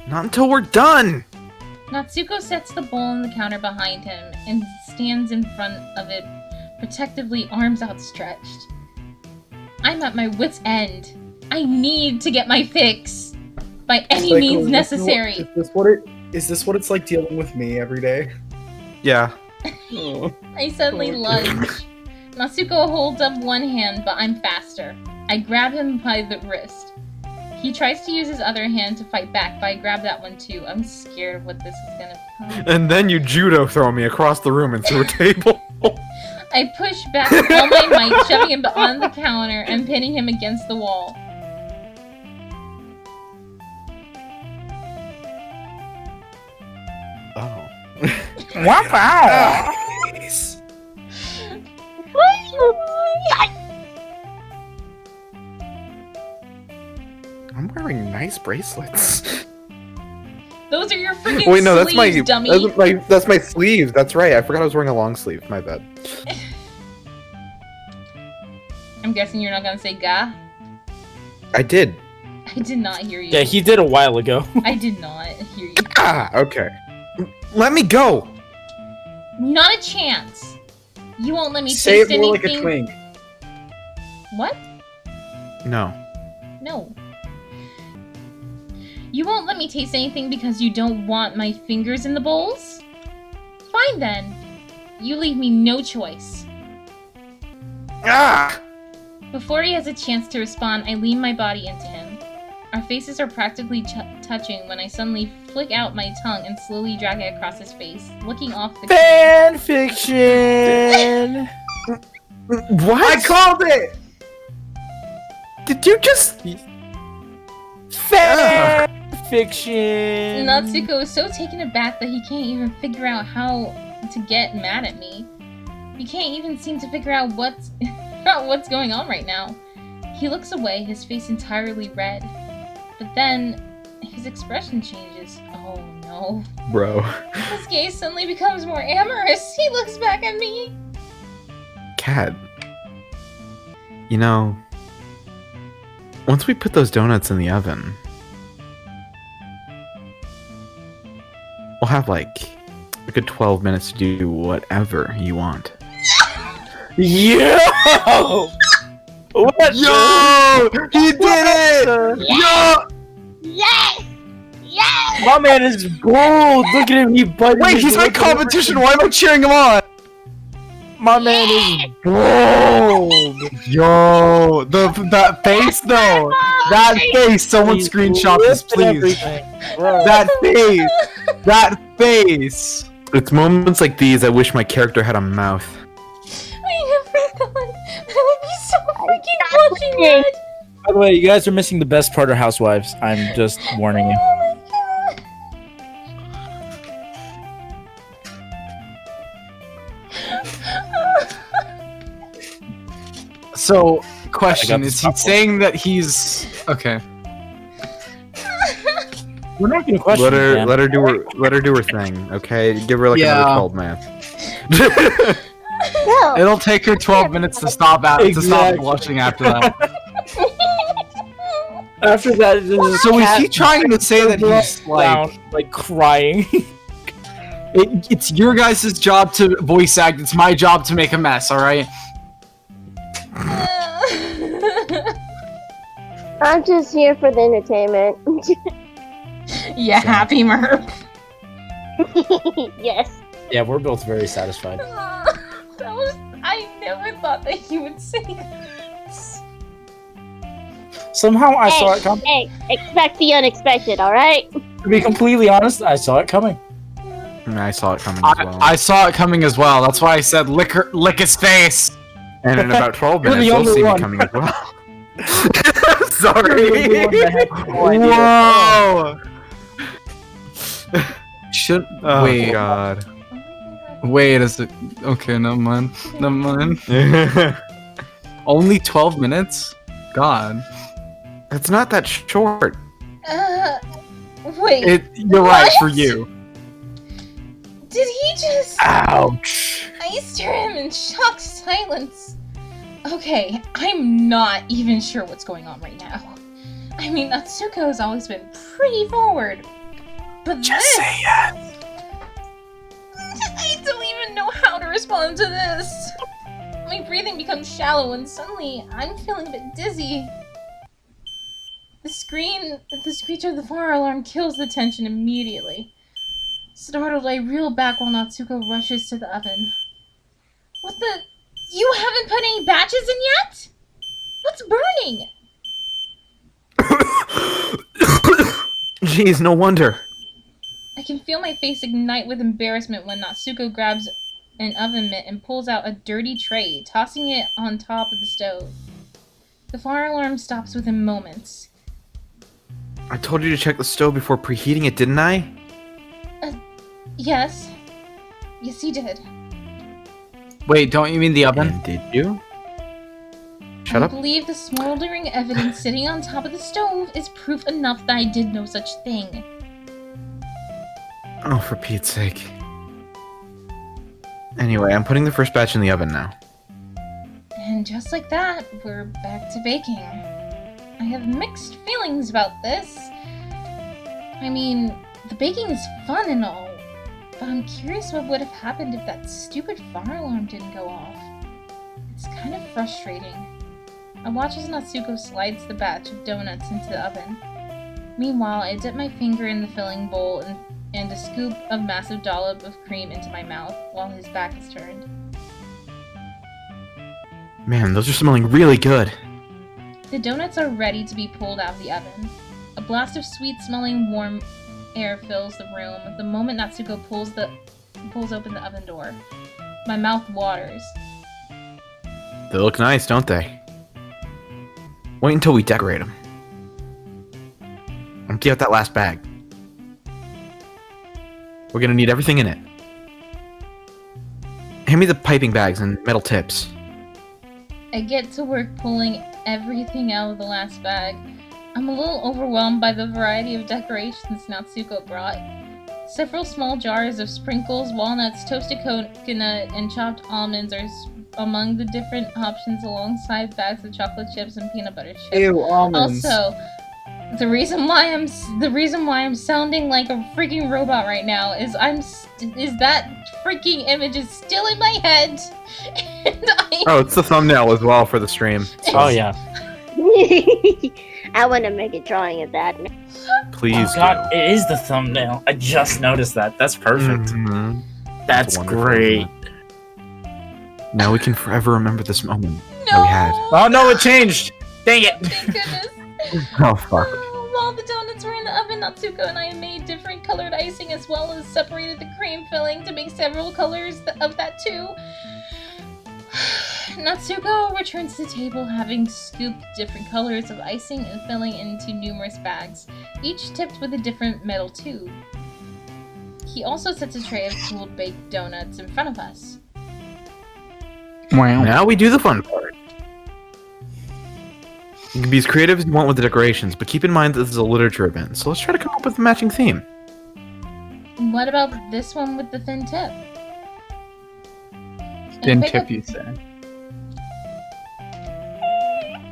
Not until we're done! Natsuko sets the bowl on the counter behind him and stands in front of it, protectively, arms outstretched. I'm at my wit's end. I need to get my fix. By any means necessary. Is this what it's like dealing with me every day? Yeah. I suddenly lunge. Natsuko holds up one hand, but I'm faster. I grab him by the wrist. He tries to use his other hand to fight back, but I grab that one too. I'm scared of what this is gonna become. And then you judo throw me across the room and through a table. I push back with all my might, shoving him on the counter and pinning him against the wall. Oh. Wow! Nice. I'm wearing nice bracelets. Those are your freaking Wait, no, that's sleeves, my, dummy. that's my sleeve. That's right. I forgot I was wearing a long sleeve. My bad. I'm guessing you're not gonna say ga? I did. I did not hear you. Yeah, he did a while ago. I did not hear you. Ah, okay. Let me go. Not a chance. You won't let me Say taste it more anything. like a twink. What? No. No. You won't let me taste anything because you don't want my fingers in the bowls? Fine then. You leave me no choice. Ah! Before he has a chance to respond, I lean my body into him. Our faces are practically touching when I suddenly flick out my tongue and slowly drag it across his face, looking off the Fan fiction! What? I called it! Did you just? Fan fiction! Natsuko is so taken aback that he can't even figure out how to get mad at me. He can't even seem to figure out what's going on right now. He looks away, his face entirely red. But then, his expression changes. Oh no. Bro. His gaze suddenly becomes more amorous. He looks back at me. Cat. You know, once we put those donuts in the oven, we'll have like a good 12 minutes to do whatever you want. Yo! What? Yo! He did it! Yo! Yes! Yes! My man is bold. Look at him. He biting Wait, his he's my lip. competition. Why am I cheering him on? My man is bold. Yo, that face though. That face. Someone He's screenshot this, lifting please. everything. Bro. That face. That face. It's moments like these I wish my character had a mouth. I never thought I would be so freaking watching that. By the way, you guys are missing the best part of Housewives. I'm just warning you. Oh my god. So, I question: got is the he saying that he's okay? We're not gonna question Let it, her man. let her do her thing, okay? Give her like Yeah. another 12 math. No. It'll take her 12 minutes to stop to stop Exactly. blushing after that. After that, So is he trying to say that he's like crying? it's your guys' job to voice act, it's my job to make a mess, alright? I'm just here for the entertainment. Yeah, happy Merp. Yes. Yeah, we're both very satisfied. That was. I never thought that he would say that. Somehow I saw it coming. Hey, expect the unexpected, alright? To be completely honest, I saw it coming. I saw it coming as well. I saw it coming as well, that's why I said lick his face! And in about 12 You're the minutes, you'll only see one. me coming as well. You're the only one that Sorry. had no idea. Whoa! Should Oh wait, god. wait a sec. Okay, never mind. Never mind. Only 12 minutes? God. It's not that short. Wait. You're right for What? you. Did he just? Ouch. I stare at him in shocked silence. Okay, I'm not even sure what's going on right now. I mean, Natsuko has always been pretty forward. But Just this... say yes. I don't even know how to respond to this. My breathing becomes shallow and suddenly I'm feeling a bit dizzy. The screech of the fire alarm kills the tension immediately. Startled, I reel back while Natsuko rushes to the oven. What the? You haven't put any batches in yet? What's burning? Jeez, no wonder. I can feel my face ignite with embarrassment when Natsuko grabs an oven mitt and pulls out a dirty tray, tossing it on top of the stove. The fire alarm stops within moments. I told you to check the stove before preheating it, didn't I? Yes. Yes, you did. Wait, don't you mean the oven? And did you? Shut I up. believe the smoldering evidence sitting on top of the stove is proof enough that I did no such thing. Oh, for Pete's sake. Anyway, I'm putting the first batch in the oven now. And just like that, we're back to baking. I have mixed feelings about this. I mean, the baking is fun and all, but I'm curious what would have happened if that stupid fire alarm didn't go off. It's kind of frustrating. I watch as Natsuko slides the batch of donuts into the oven. Meanwhile, I dip my finger in the filling bowl and a scoop of massive dollop of cream into my mouth while his back is turned. Man, those are smelling really good. The donuts are ready to be pulled out of the oven. A blast of sweet-smelling warm air fills the room the moment Natsuko pulls open the oven door. My mouth waters. They look nice, don't they? Wait until we decorate them. Empty out that last bag. We're gonna need everything in it. Hand me the piping bags and metal tips. I get to work pulling everything out of the last bag. I'm a little overwhelmed by the variety of decorations Natsuko brought. Several small jars of sprinkles, walnuts, toasted coconut, and chopped almonds are among the different options alongside bags of chocolate chips and peanut butter chips. Ew, almonds. Also, the reason why I'm sounding like a freaking robot right now is that freaking image is still in my head, and Oh, it's the thumbnail as well for the stream. Oh yeah. I want to make a drawing of that. Please Oh, God, it is the thumbnail. I just noticed that. That's perfect. Mhm. That's wonderful, great. isn't it? Now we can forever remember this moment that No! we had. Oh no, it changed! Dang it! Thank goodness. Oh fuck. While the donuts were in the oven, Natsuko and I made different colored icing as well as separated the cream filling to make several colors of that too. Natsuko returns to the table having scooped different colors of icing and filling into numerous bags, each tipped with a different metal tube. He also sets a tray of cooled baked donuts in front of us. Wow. Now we do the fun part. You can be as creative as you want with the decorations, but keep in mind that this is a literature event, so let's try to come up with a matching theme. What about this one with the thin tip? Didn't pick tip, up- you said.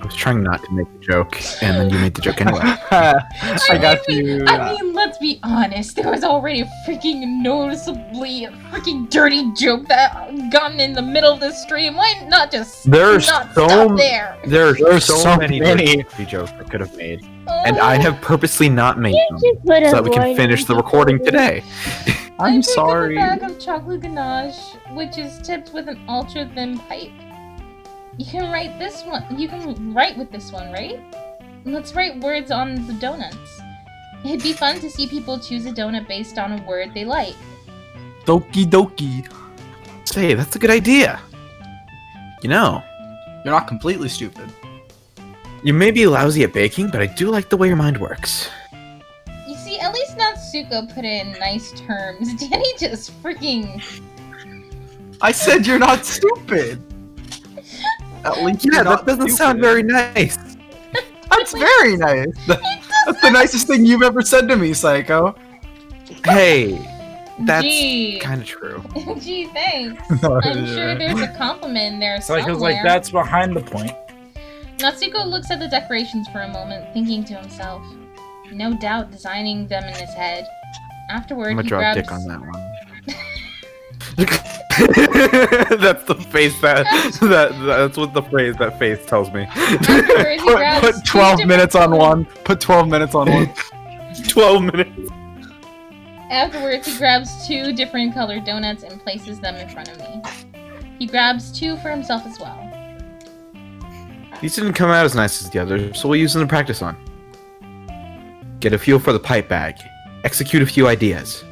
I was trying not to make the joke, and then you made the joke anyway. I got you. I mean, let's be honest. There was already a freaking noticeably freaking dirty joke that gotten in the middle of the stream. Why not just There's not so stop there? There's so so many many. jokes I could have made, Oh, and I have purposely not made them Just put a so that we can warning finish the before recording this. today. I I'm picked sorry. up a bag of chocolate ganache, which is tipped with an ultra thin pipe. You can write this one. You can write with this one, right? Let's write words on the donuts. It'd be fun to see people choose a donut based on a word they like. Doki doki. Say, that's a good idea. You know, You're not completely stupid. you may be lousy at baking, but I do like the way your mind works. You see, at least Natsuko put it in nice terms. Danny just freaking. I said you're not stupid. At least Yeah, you're that not doesn't stupid. sound very nice. That's very nice. That's the nicest thing you've ever said to me, Syko. Hey, that's Gee. kind of true. Gee, thanks. I'm sure there's a compliment in there So I somewhere. was like, that's behind the point. Natsuko looks at the decorations for a moment, thinking to himself. No doubt designing them in his head. Afterward, I'm gonna he draw a grabs... dick on that one. That's the face that's what the phrase that face tells me. Afterwards, he grabs Put two 12 different minutes on colors- one. Put 12 minutes on one. 12 minutes. Afterwards, he grabs two different colored donuts and places them in front of me. He grabs two for himself as well. These didn't come out as nice as the others, so we'll use them to practice on. Get a feel for the pipe bag. Execute a few ideas.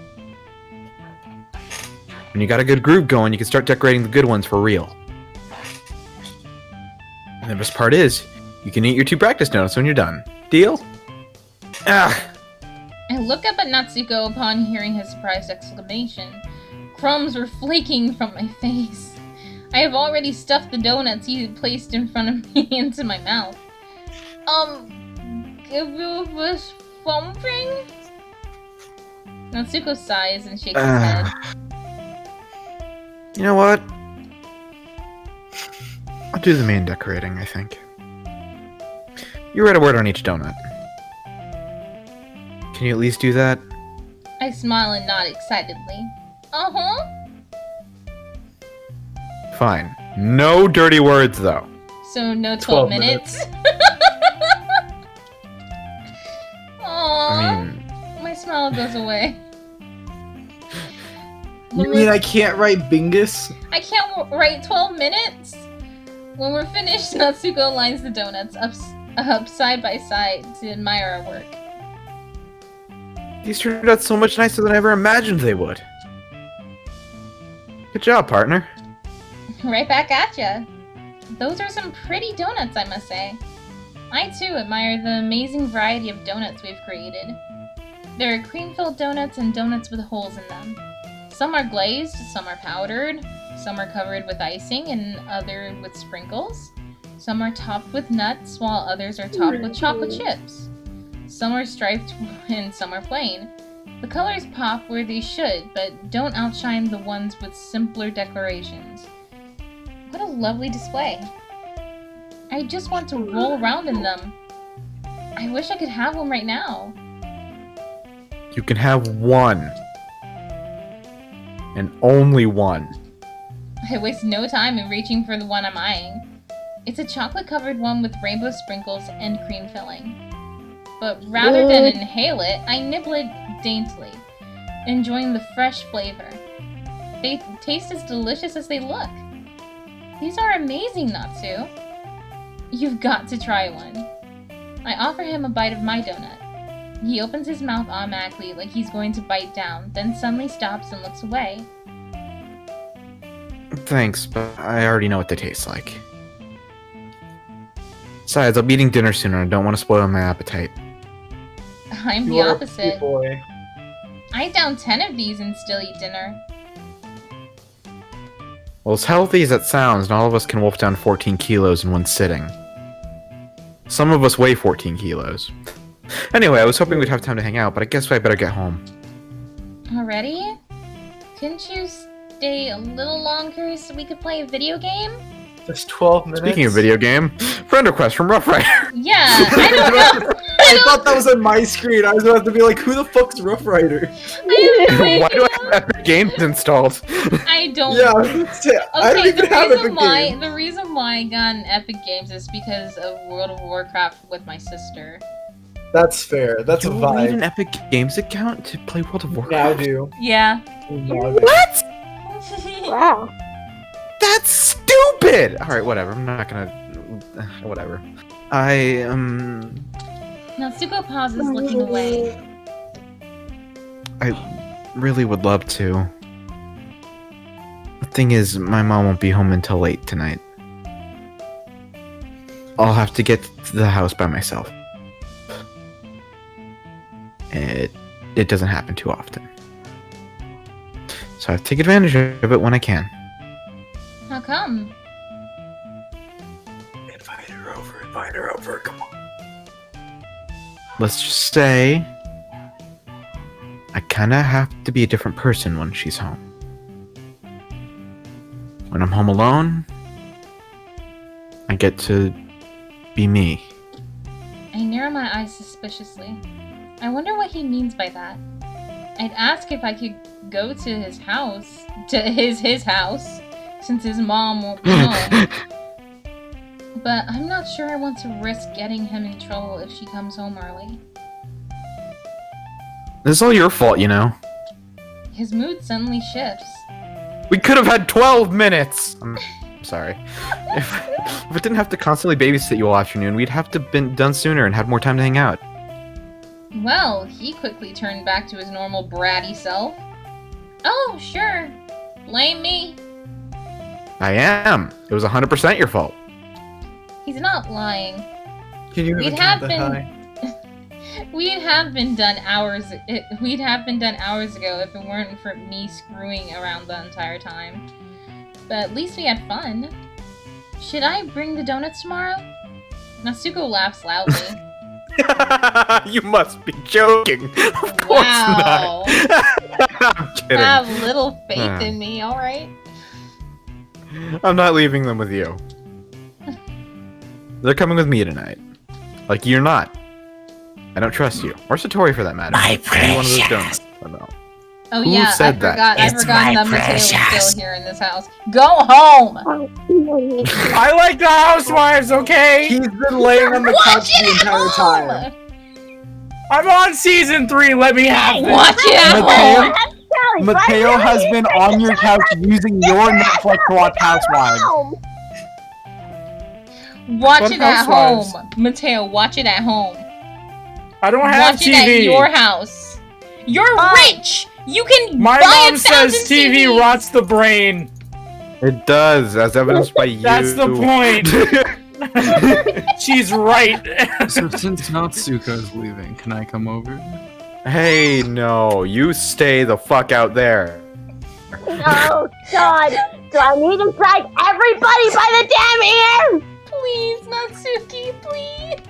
When you got a good groove going, you can start decorating the good ones for real. And the best part is, you can eat your 2 practice donuts when you're done. Deal? Ah! I look up at Natsuko upon hearing his surprised exclamation. Crumbs were flaking from my face. I have already stuffed the donuts he had placed in front of me into my mouth. Give you this something? Natsuko sighs and shakes his head. You know what? I'll do the main decorating, I think. You write a word on each donut. Can you at least do that? I smile and nod excitedly. Uh-huh. Fine. No dirty words, though. So no 12 12 minutes. Aww. I mean, My smile goes away. You mean I can't write Bingus? I can't write 12 minutes? When we're finished, Natsuko lines the donuts up side by side to admire our work. these turned out so much nicer than I ever imagined they would. Good job, partner. Right back at ya. Those are some pretty donuts, I must say. I too admire the amazing variety of donuts we've created. There are cream-filled donuts and donuts with holes in them. Some are glazed, some are powdered, some are covered with icing and other with sprinkles. Some are topped with nuts, while others are topped with chocolate chips. Some are striped and some are plain. The colors pop where they should, but don't outshine the ones with simpler decorations. What a lovely display. I just want to roll around in them. I wish I could have one right now. You can have one. And only one. I waste no time in reaching for the one I'm eyeing. It's a chocolate-covered one with rainbow sprinkles and cream filling. but rather than inhale it, I nibble it daintily, enjoying the fresh flavor. They taste as delicious as they look. These are amazing, Natsu. You've got to try one. I offer him a bite of my donut. He opens his mouth automatically like he's going to bite down, then suddenly stops and looks away. Thanks, but I already know what they taste like. Besides, I'll be eating dinner soon and I don't want to spoil my appetite. I'm You the are a opposite. good boy. I down 10 of these and still eat dinner. Well, as healthy as it sounds, not all of us can wolf down 14 kilos in one sitting. Some of us weigh 14 kilos. Anyway, I was hoping we'd have time to hang out, but I guess I better get home. Already? Couldn't you stay a little longer so we could play a video game? Just 12 minutes. Speaking of video game, friend request from Rough Rider. Yeah, I don't know. I thought that was on my screen. I was about to be like, who the fuck's Rough Rider? I have no Why do I idea. have Epic Games installed? I don't. Yeah, I don't Okay, even have Epic Games. the reason why I got an Epic Games is because of World of Warcraft with my sister. That's fair. That's a You don't need vibe. an Epic Games account to play World of Now Warcraft? do. Yeah. Now do. What? Wow. That's stupid! Alright, whatever. I'm not gonna... whatever. Natsuko pauses, looking away. I really would love to. The thing is, my mom won't be home until late tonight. I'll have to get to the house by myself. It doesn't happen too often. So I have to take advantage of it when I can. How come? Invite her over, come on. Let's just say I kinda have to be a different person when she's home. When I'm home alone, I get to be me. I narrow my eyes suspiciously. I wonder what he means by that. I'd ask if I could go to his house, his house, since his mom won't be home. But I'm not sure I want to risk getting him in trouble if she comes home early. This is all your fault, you know. His mood suddenly shifts. We could have had 12 minutes! I'm sorry. If it didn't have to constantly babysit you all afternoon, we'd have to been done sooner and had more time to hang out. Well, he quickly turned back to his normal bratty self. Oh, sure. Blame me. I am. It was 100% your fault. He's not lying. Can you We'd even have count that been- high? We'd have been done hours ago if it weren't for me screwing around the entire time. But at least we had fun. Should I bring the donuts tomorrow? Natsuko laughs loudly. You must be joking. Of course Wow. not. I'm kidding. Have little faith in me, alright? I'm not leaving them with you. They're coming with me tonight. Like you're not. I don't trust you. Or Satori for that matter. My Any one of those donuts. Oh, no. Oh Who yeah, said I that? forgot. I It's forgot my that Mateo was precious. still here in this house. Go home! I like the housewives, okay? He's been laying on the couch the entire time. I'm on season 3, let me have this. Watch it at home! Mateo, Mateo has been on your couch using your Netflix to watch Housewives. Watch What it at housewives? home, Mateo. Watch it at home. I don't have Watch TV. it at your house. You're rich. You can My buy mom says 1,000 TV TVs. rots the brain. It does, as evidenced by you. That's the point. She's right. So since Natsuko is leaving, can I come over? Hey, no. You stay the fuck out there. Oh God! Do I need to drag everybody by the damn ear? Please, Natsuki, please.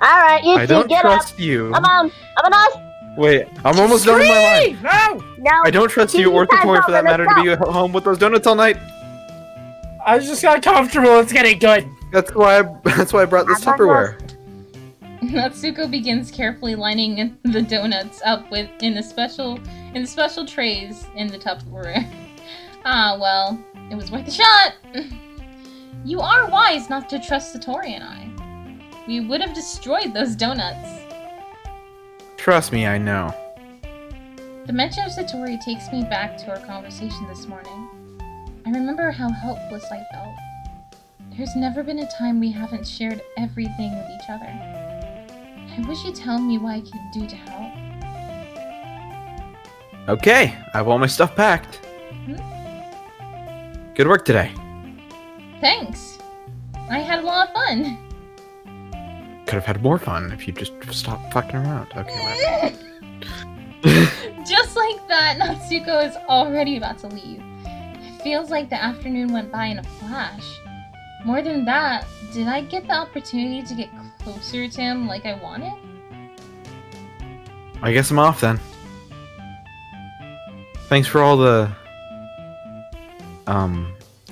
All right, you I two don't get trust you. up. Come on, come on. Wait, I'm almost done with my line. No! No. I don't trust you or Satori for that matter to be at home with those donuts all night. I just got comfortable. It's getting good. That's why I brought this Tupperware. Natsuko begins carefully lining the donuts up in the special trays in the Tupperware. Ah, well, it was worth a shot. You are wise not to trust Satori and I. we would have destroyed those donuts. Trust me, I know. The mention of Satori takes me back to our conversation this morning. I remember how helpless I felt. There's never been a time we haven't shared everything with each other. I wish you'd tell me what I could do to help. Okay, I have all my stuff packed. Good work today. Thanks. I had a lot of fun. Could have had more fun if you just stopped fucking around. Okay, whatever. Just like that, Natsuko is already about to leave. It feels like the afternoon went by in a flash. More than that, did I get the opportunity to get closer to him like I wanted? I guess I'm off then. Thanks for all the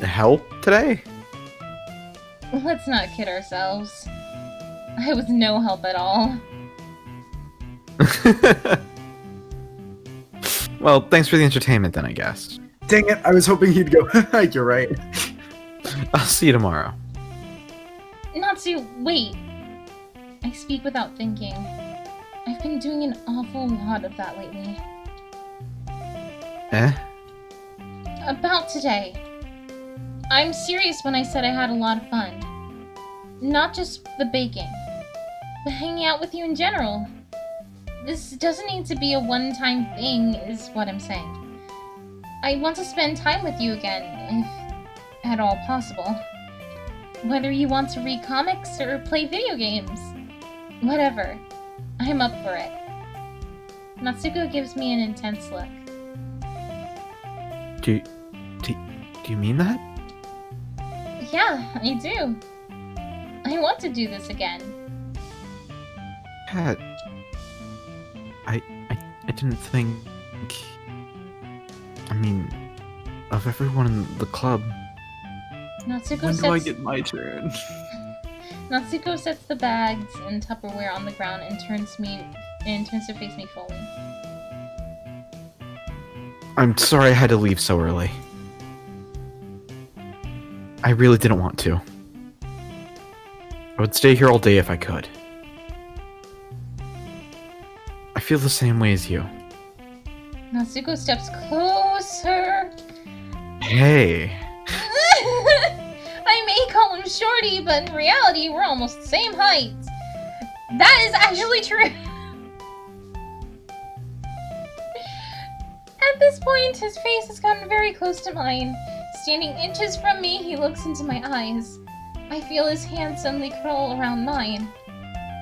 help today. Let's not kid ourselves. I was no help at all. Well, thanks for the entertainment then, I guess. Dang it, I was hoping he'd go, you're right. I'll see you tomorrow. Natsu, wait. I speak without thinking. I've been doing an awful lot of that lately. Eh? About today. I'm serious when I said I had a lot of fun. Not just the baking, but hanging out with you in general. This doesn't need to be a one-time thing, is what I'm saying. I want to spend time with you again, if at all possible. Whether you want to read comics or play video games. Whatever. I'm up for it. Natsuko gives me an intense look. Do you mean that? Yeah, I do. I want to do this again. Kat, I didn't think... I mean, of everyone in the club... Natsuko When sets... do I get my turn? Natsuko sets the bags and Tupperware on the ground and turns to face me fully. I'm sorry I had to leave so early. I really didn't want to. I would stay here all day if I could. I feel the same way as you. Natsuko steps closer. Hey. I may call him Shorty, but in reality, we're almost the same height. That is actually true. At this point, his face has gotten very close to mine. Standing inches from me, he looks into my eyes. I feel his hand suddenly curl around mine.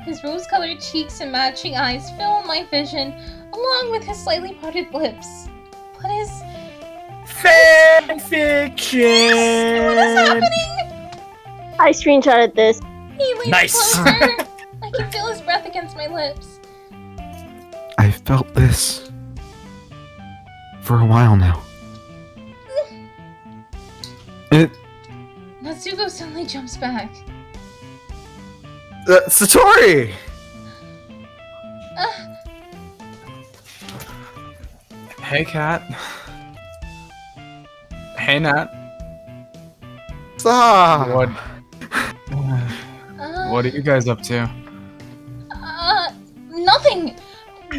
His rose-colored cheeks and matching eyes fill my vision, along with his slightly parted lips. What is... Fanfiction! What is happening? I screenshotted this. He leans Nice. closer. I can feel his breath against my lips. I felt this for a while now. Natsuko suddenly jumps back. Satori! Hey, Kat. Hey, Nat. What? What are you guys up to? Nothing!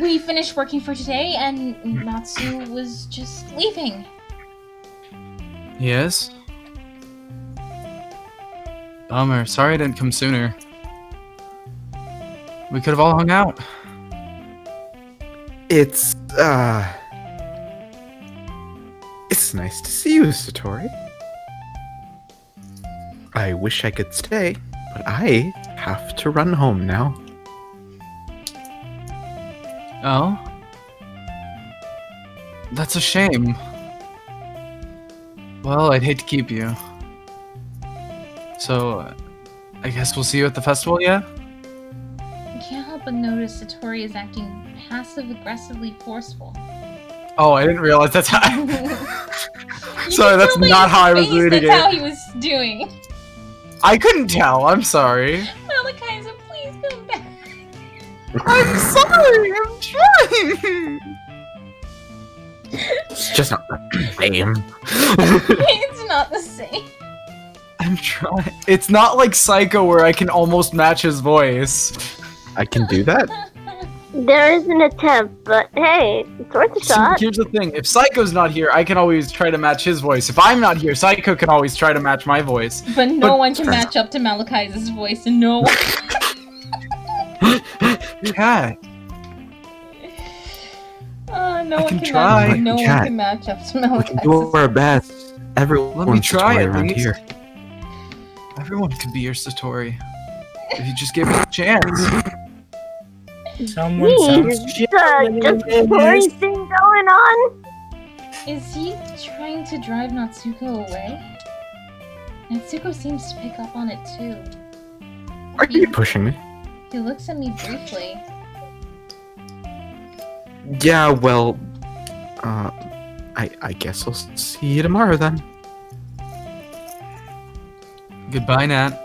We finished working for today, and Natsu was just leaving. Yes? Bummer. Sorry I didn't come sooner. We could have all hung out. It's nice to see you, Satori. I wish I could stay, but I have to run home now. Oh? That's a shame. Well, I'd hate to keep you. So, I guess we'll see you at the festival, yeah? I can't help but notice Satori is acting passive-aggressively forceful. Oh, I didn't realize that's how... You Sorry, can that's tell by not his how I was face reading That's how it. he was doing. I couldn't tell, I'm sorry. Malachiza, please come back. I'm sorry, I'm trying! It's just not the same. It's not the same. I'm I'm trying. It's not like Syko where I can almost match his voice. I can do that? There is an attempt, but hey, it's worth a See, shot. here's the thing. If Syko's not here, I can always try to match his voice. If I'm not here, Syko can always try to match my voice. But no But- one can match up to Malachiza's voice, and no one. Cat. No I one can can try. match. No one Cat. can match up to We can do Malachiza's. our best. Everyone's Let me try Satori at around least. here. Everyone could be your Satori. If you just give it a chance. Someone Jeez, sounds just a story thing going on. Is he trying to drive Natsuko away? Natsuko seems to pick up on it too. Are you pushing me? He looks at me briefly. Yeah, well, I guess I'll see you tomorrow then. Goodbye, Nat.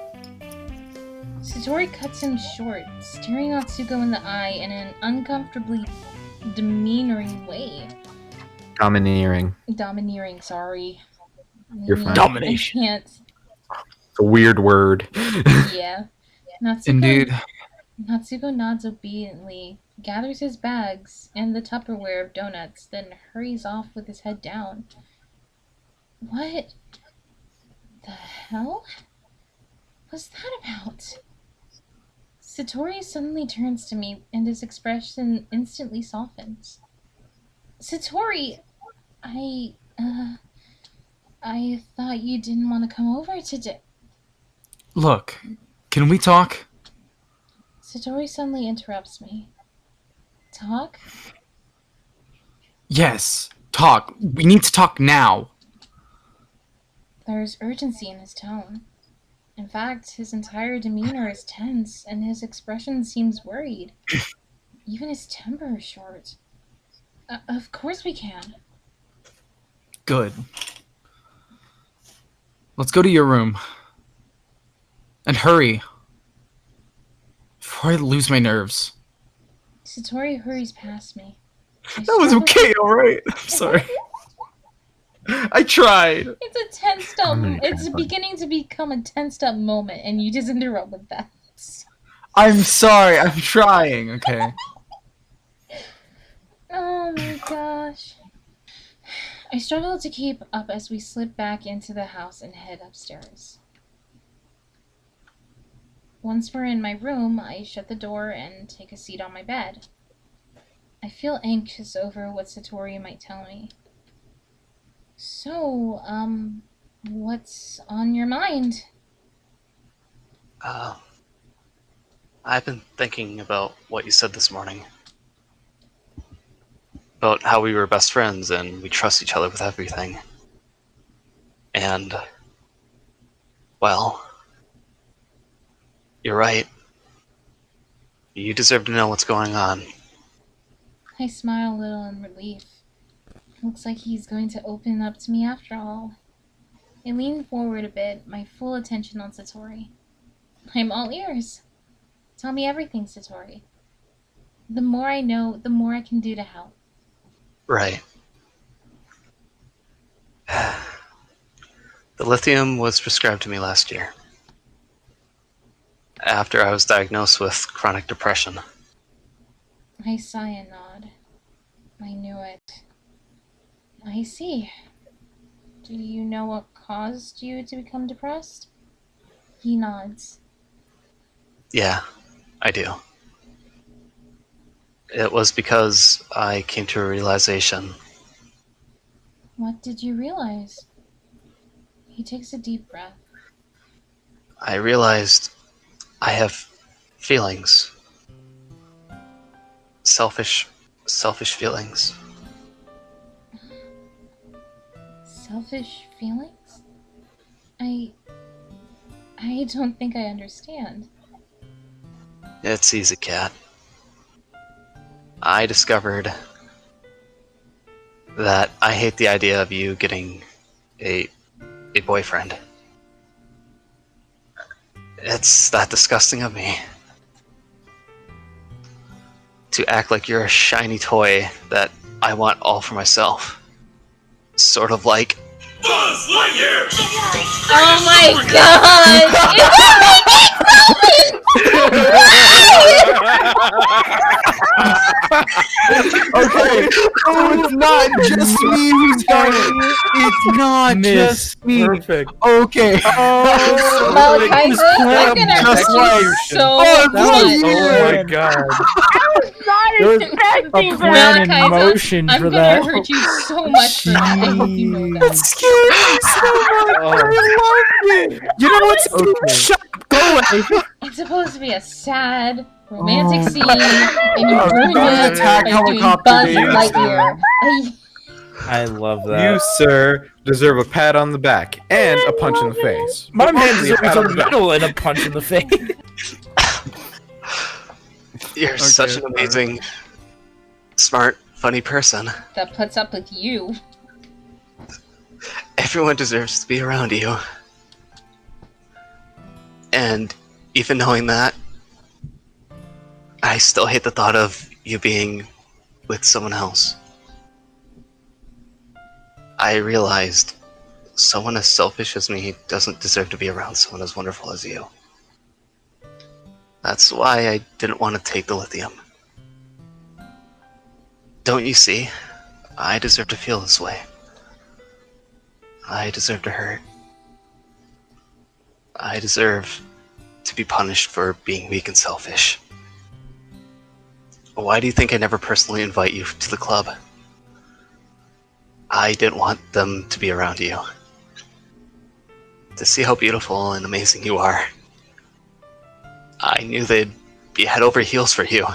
Satori cuts him short, staring Natsuko in the eye in an uncomfortably demeanoring way. Domineering. Domineering, sorry. You're fine. Domination. I can't. It's a weird word. Yeah. Natsuko, Indeed. Natsuko nods obediently, gathers his bags and the Tupperware of donuts, then hurries off with his head down. What the hell was that about? Satori suddenly turns to me, and his expression instantly softens. Satori, I thought you didn't want to come over today. Look, can we talk? Satori suddenly interrupts me. Talk? Yes, talk. We need to talk now. There's urgency in his tone. In fact, his entire demeanor is tense, and his expression seems worried. Even his temper is short. Of course we can. Good. Let's go to your room. And hurry. Before I lose my nerves. Satori hurries past me. I That was struggle- okay, alright? I'm sorry. I tried. It's a tensed up. I'm gonna It's try. beginning to become a tensed up moment, and you just interrupt with that. I'm sorry, I'm trying, okay? Oh my gosh. I struggle to keep up as we slip back into the house and head upstairs. Once we're in my room, I shut the door and take a seat on my bed. I feel anxious over what Satori might tell me. So, what's on your mind? I've been thinking about what you said this morning. About how we were best friends and we trust each other with everything. And, well, you're right. You deserve to know what's going on. I smile a little in relief. Looks like he's going to open up to me after all. I lean forward a bit, my full attention on Satori. I'm all ears. Tell me everything, Satori. The more I know, the more I can do to help. Right. The lithium was prescribed to me last year. After I was diagnosed with chronic depression. I sigh and nod. I knew it. I see. Do you know what caused you to become depressed? He nods. Yeah, I do. It was because I came to a realization. What did you realize? He takes a deep breath. I realized I have feelings. Selfish feelings. Selfish feelings? I don't think I understand. It's easy, Cat. I discovered that I hate the idea of you getting a boyfriend. It's that disgusting of me. To act like you're a shiny toy that I want all for myself. Sort of like Oh my god! Okay, so it's not just me who's done it. It's not just me. Perfect. Okay. Oh, Malachiza, I'm gonna just hurt like- you so Oh, much. Oh my god. There was Expecting a plan in Malachiza, motion I'm for gonna that. hurt you so much for that. I hope you know that. Scared me so much. Oh. I loved it. You know what's Okay. Shut up. Go away. It's supposed to be a sad, romantic Oh. scene, and you Oh, ruined don't it attack by doing helicopter Buzz babies. Lightyear. I love You, that. sir, deserve a pat on the back and a punch in the face. My man Mostly a deserves pat on a the back. medal and a punch in the face. You're such an fine. amazing, smart, funny person. That puts up with you. Everyone deserves to be around you. And even knowing that, I still hate the thought of you being with someone else. I realized someone as selfish as me doesn't deserve to be around someone as wonderful as you. That's why I didn't want to take the lithium. Don't you see? I deserve to feel this way. I deserve to hurt. I deserve to be punished for being weak and selfish. Why do you think I never personally invite you to the club? I didn't want them to be around you. To see how beautiful and amazing you are. I knew they'd be head over heels for you.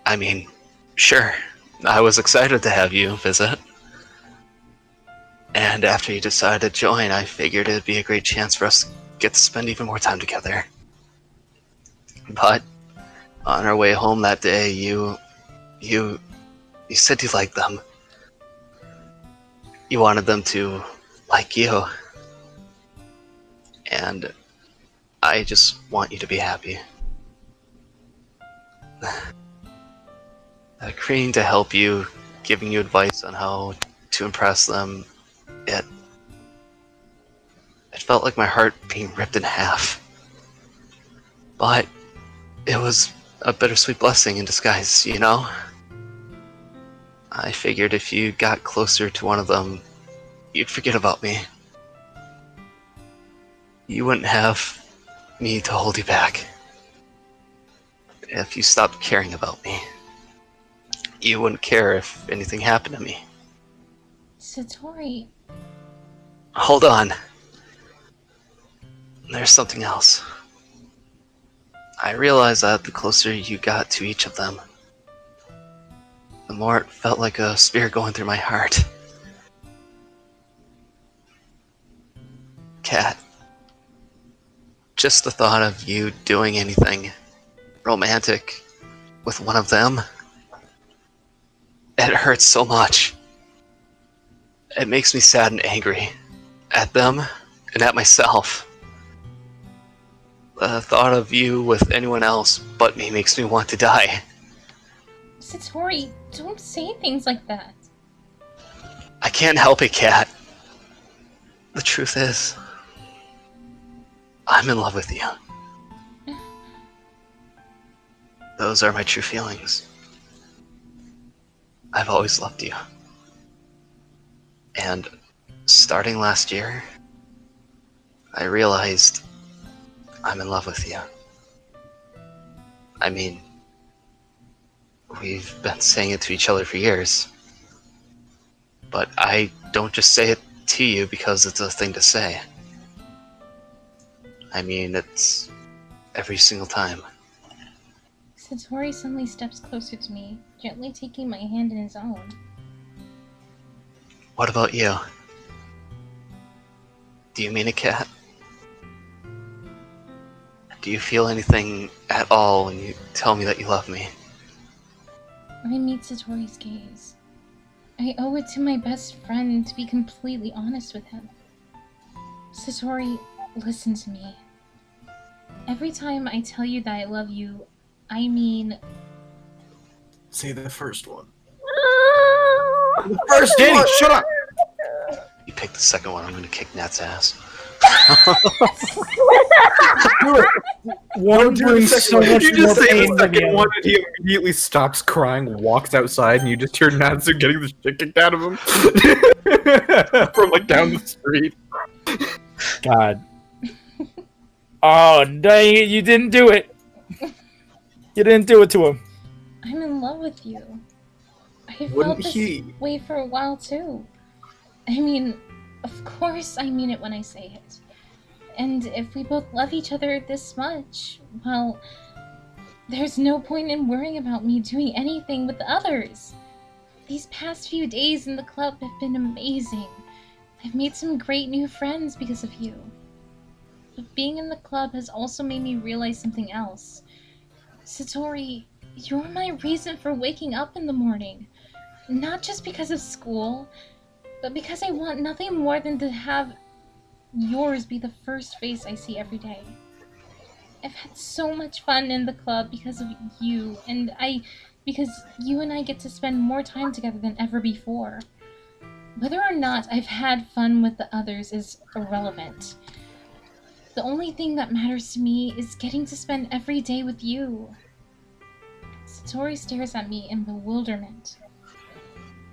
I mean, sure, I was excited to have you visit. And after you decided to join, I figured it'd be a great chance for us to get to spend even more time together. But on our way home that day, you said you liked them. You wanted them to like you. And I just want you to be happy. Agreeing to help you, giving you advice on how to impress them, it felt like my heart being ripped in half. But it was a bittersweet blessing in disguise, you know? I figured if you got closer to one of them, you'd forget about me. You wouldn't have me to hold you back. If you stopped caring about me, you wouldn't care if anything happened to me. Satori, Hold on. There's something else. I realized that the closer you got to each of them, the more it felt like a spear going through my heart. Kat, just the thought of you doing anything romantic with one of them, it hurts so much. It makes me sad and angry at them and at myself. The thought of you with anyone else but me makes me want to die. Satori, don't say things like that. I can't help it, Kat. The truth is, I'm in love with you. Those are my true feelings. I've always loved you. And starting last year, I realized I'm in love with you. I mean, we've been saying it to each other for years. But I don't just say it to you because it's a thing to say. I mean, it's every single time. Satori suddenly steps closer to me, gently taking my hand in his own. What about you? Do you mean it, Kat? Do you feel anything at all when you tell me that you love me? I meet Satori's gaze. I owe it to my best friend to be completely honest with him. Satori, listen to me. Every time I tell you that I love you, I mean... Say the first one. First, Danny, shut up! You pick the second one, I'm gonna kick Nat's ass. One brings so much You more just say pain the than the second one, other. and he immediately stops crying, walks outside, and you just hear Natsu getting the shit kicked out of him from like down the street. God. Oh, dang it, you didn't do it. You didn't do it to him. I'm in love with you. I felt Wouldn't this he? way for a while too. I mean, of course I mean it when I say it. And if we both love each other this much, well, there's no point in worrying about me doing anything with the others. These past few days in the club have been amazing. I've made some great new friends because of you. But being in the club has also made me realize something else. Satori, you're my reason for waking up in the morning. Not just because of school, but because I want nothing more than to have yours be the first face I see every day. I've had so much fun in the club because of you, because you and I get to spend more time together than ever before. Whether or not I've had fun with the others is irrelevant. The only thing that matters to me is getting to spend every day with you. Satori stares at me in bewilderment.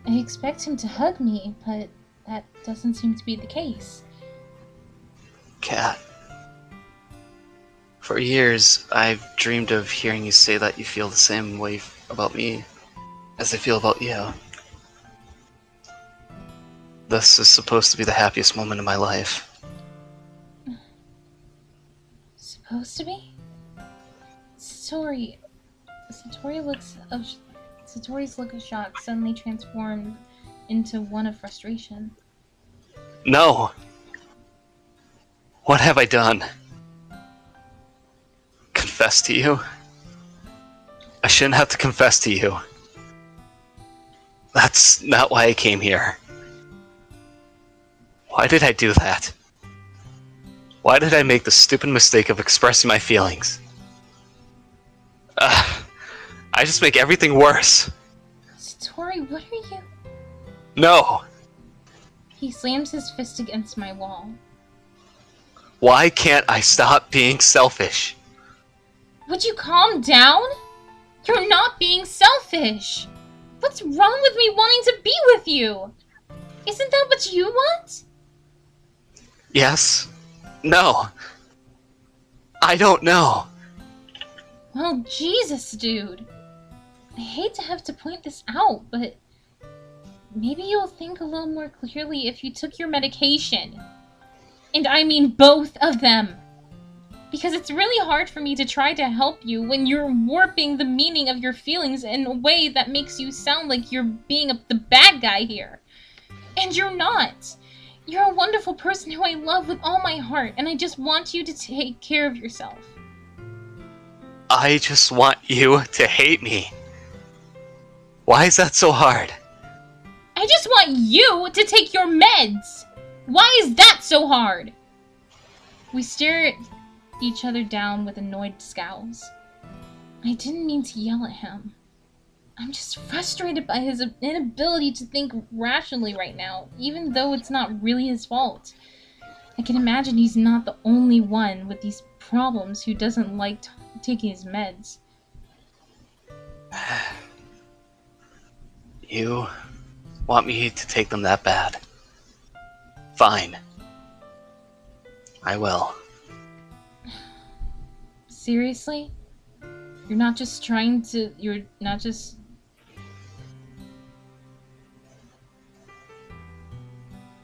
I expect him to hug me, but that doesn't seem to be the case. Cat. For years, I've dreamed of hearing you say that you feel the same way about me as I feel about you. This is supposed to be the happiest moment of my life. Supposed to be? Satori's look of shock suddenly transformed into one of frustration. No! What have I done? Confess to you? I shouldn't have to confess to you. That's not why I came here. Why did I do that? Why did I make the stupid mistake of expressing my feelings? I just make everything worse. Satori, what are you? No! He slams his fist against my wall. Why can't I stop being selfish? Would you calm down? You're not being selfish! What's wrong with me wanting to be with you? Isn't that what you want? Yes. No. I don't know. Well, Jesus, dude. I hate to have to point this out, but maybe you'll think a little more clearly if you took your medication. And I mean both of them. Because it's really hard for me to try to help you when you're warping the meaning of your feelings in a way that makes you sound like you're being the bad guy here. And you're not. You're a wonderful person who I love with all my heart, and I just want you to take care of yourself. I just want you to hate me. Why is that so hard? I just want you to take your meds! Why is that so hard? We stare at each other down with annoyed scowls. I didn't mean to yell at him. I'm just frustrated by his inability to think rationally right now, even though it's not really his fault. I can imagine he's not the only one with these problems who doesn't like taking his meds. You want me to take them that bad? Fine. I will. Seriously? You're not just trying to... You're not just...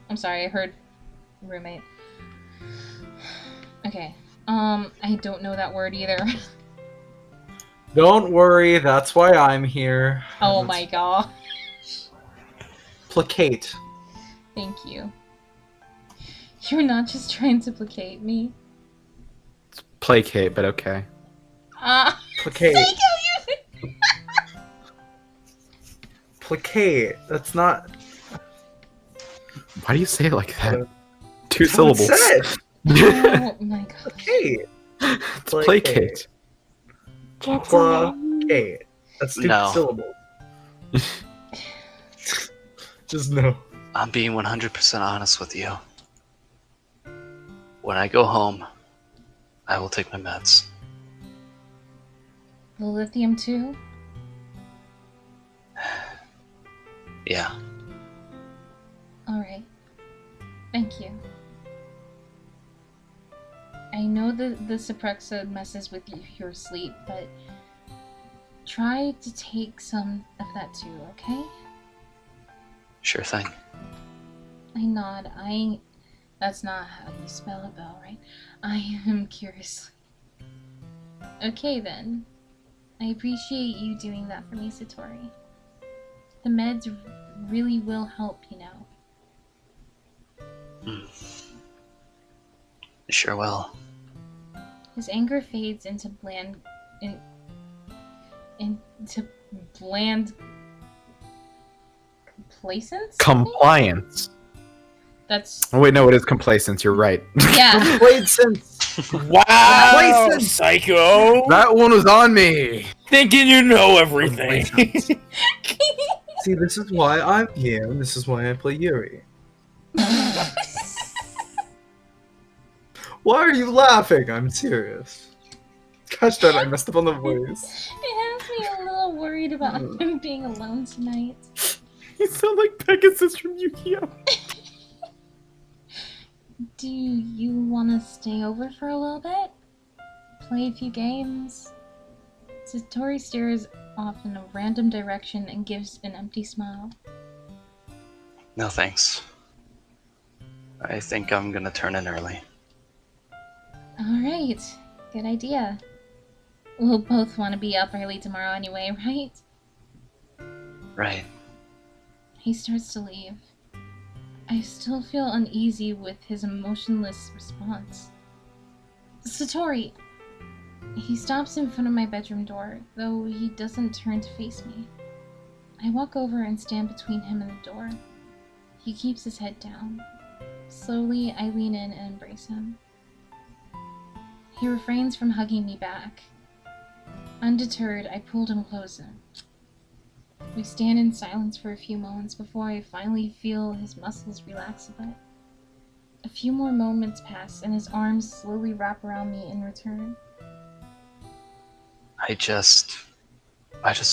I'm sorry, I heard roommate. Okay. I don't know that word either. Don't worry, that's why I'm here. Oh my god. Placate. Thank you. You're not just trying to placate me. Placate, but okay. Placate. Syko, you... Placate. That's not. Why do you say it like that? Uh, Two That's how it's syllables. said. Oh my god. Placate. It's placate. Placate. That's two No. syllables. Just no. I'm being 100% honest with you. When I go home, I will take my meds. The lithium too? Yeah. Alright. Thank you. I know that the Cyprexa messes with your sleep, but try to take some of that too, okay? Sure thing. I nod. That's not how you spell a bell, right? I am curious. Okay then. I appreciate you doing that for me, Satori. The meds really will help, you know. Sure will. His anger fades into bland complacence? Compliance. That's Oh, wait, no, it is complacence. You're right. yeah. Complacence. Wow, Syko! That one was on me. Thinking you know everything. See, this is why I'm here, and this is why I play Yuri. Why are you laughing? I'm serious. Gosh darn, I messed up on the voice. It has me a little worried about him being alone tonight. You sound like Pegasus from Yu-Gi-Oh! Do you want to stay over for a little bit? Play a few games? Satori stares off in a random direction and gives an empty smile. No thanks. I think I'm gonna turn in early. Alright, good idea. We'll both want to be up early tomorrow anyway, right? Right. He starts to leave. I still feel uneasy with his emotionless response. Satori! He stops in front of my bedroom door, though he doesn't turn to face me. I walk over and stand between him and the door. He keeps his head down. Slowly, I lean in and embrace him. He refrains from hugging me back. Undeterred, I pulled him closer. We stand in silence for a few moments before I finally feel his muscles relax a bit. A few more moments pass and his arms slowly wrap around me in return. I just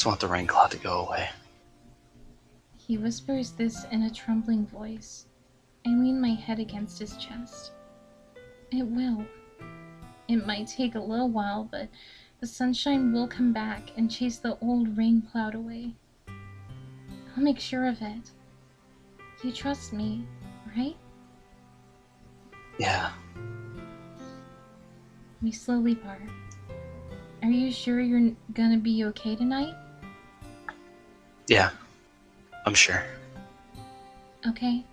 want the rain cloud to go away. He whispers this in a trembling voice. I lean my head against his chest. It will. It might take a little while, but the sunshine will come back and chase the old rain cloud away. I'll make sure of it. You trust me, right? Yeah. We slowly part. Are you sure you're gonna be okay tonight? Yeah. I'm sure. Okay.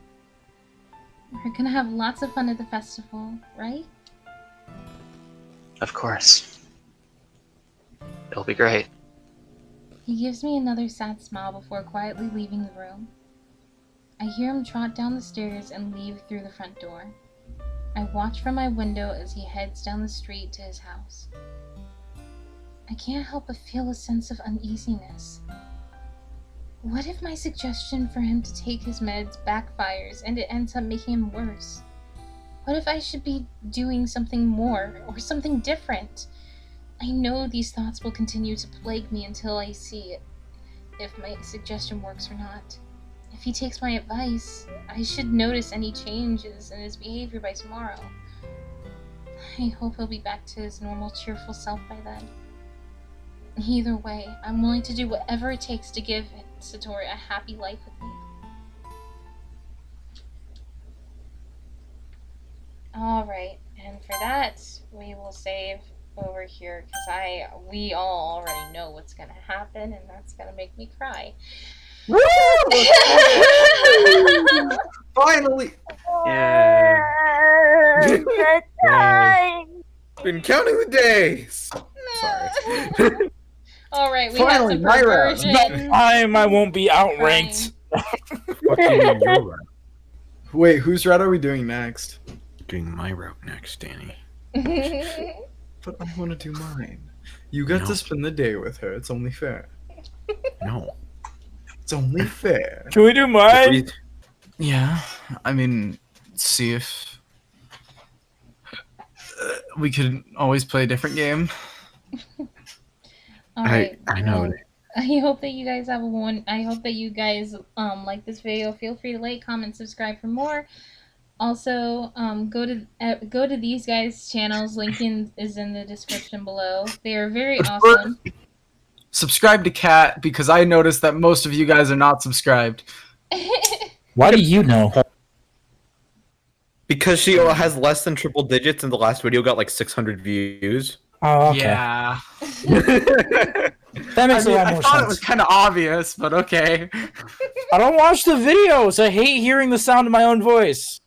We're gonna have lots of fun at the festival, right? Of course. It'll be great. He gives me another sad smile before quietly leaving the room. I hear him trot down the stairs and leave through the front door. I watch from my window as he heads down the street to his house. I can't help but feel a sense of uneasiness. What if my suggestion for him to take his meds backfires and it ends up making him worse? What if I should be doing something more or something different? I know these thoughts will continue to plague me until I see if my suggestion works or not. If he takes my advice, I should notice any changes in his behavior by tomorrow. I hope he'll be back to his normal, cheerful self by then. Either way, I'm willing to do whatever it takes to give Satori a happy life with me. Alright, and for that, we will save over here, because we all already know what's gonna happen, and that's gonna make me cry. Finally! Yeah. Good time. Been counting the days. Sorry. Alright, we Finally, have my some round. perversion. I won't be outranked. What do you mean your route? Wait, whose route are we doing next? Doing my route next, Danny. But I want to do mine. You got No. to spend the day with her. It's only fair. No. It's only fair. Can we do mine? Yeah, I mean, see if we could always play a different game. All right. I know. Well, I hope that you guys have a one. I hope that you guys like this video. Feel free to like, comment, subscribe for more. Also, go to these guys' channels. Link is in the description below. They are very awesome. Subscribe to Kat because I noticed that most of you guys are not subscribed. Why do you know? Because she has less than triple digits, and the last video got like 600 views. Oh, okay. Yeah. That makes a lot I more thought sense. it was kind of obvious, but okay. I don't watch the videos. I hate hearing the sound of my own voice.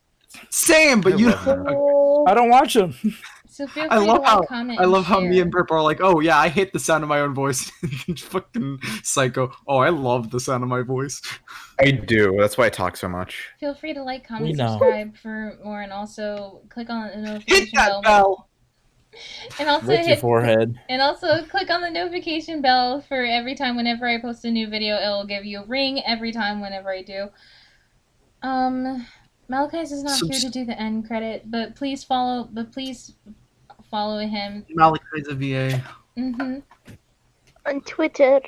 Same, but you. I don't watch them. So feel free I love to how like, comment, I and love how me share. and Merp are like, oh yeah, I hate the sound of my own voice. Fucking Syko. Oh, I love the sound of my voice. I do. That's why I talk so much. Feel free to like, We comment, know. subscribe for more, and also click on the Hit notification that bell. bell. And also Lick your forehead. And also click on the notification bell for every time whenever I post a new video. It'll give you a ring every time whenever I do. Malachiza is not here to do the end credit, but please follow him. Malachiza VA. On Twitter.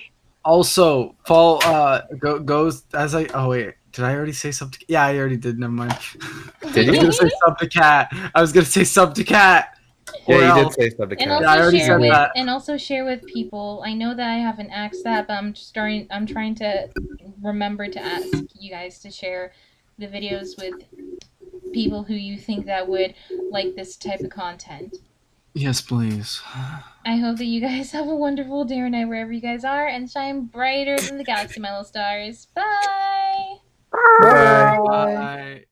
Also, follow. Goes as I. Oh wait, did I already say something? Yeah, I already did. Never mind. Did I was you? gonna say sub to Cat. I was gonna say sub to Cat. Or Yeah, you else. did say something. And Kat. Yeah, I also already share said with that. and also share with people. I know that I haven't asked that, but I'm trying to remember to ask you guys to share the videos with people who you think that would like this type of content. Yes, please. I hope that you guys have a wonderful day or night wherever you guys are, and shine brighter than the galaxy, my little stars. Bye! Bye. Bye.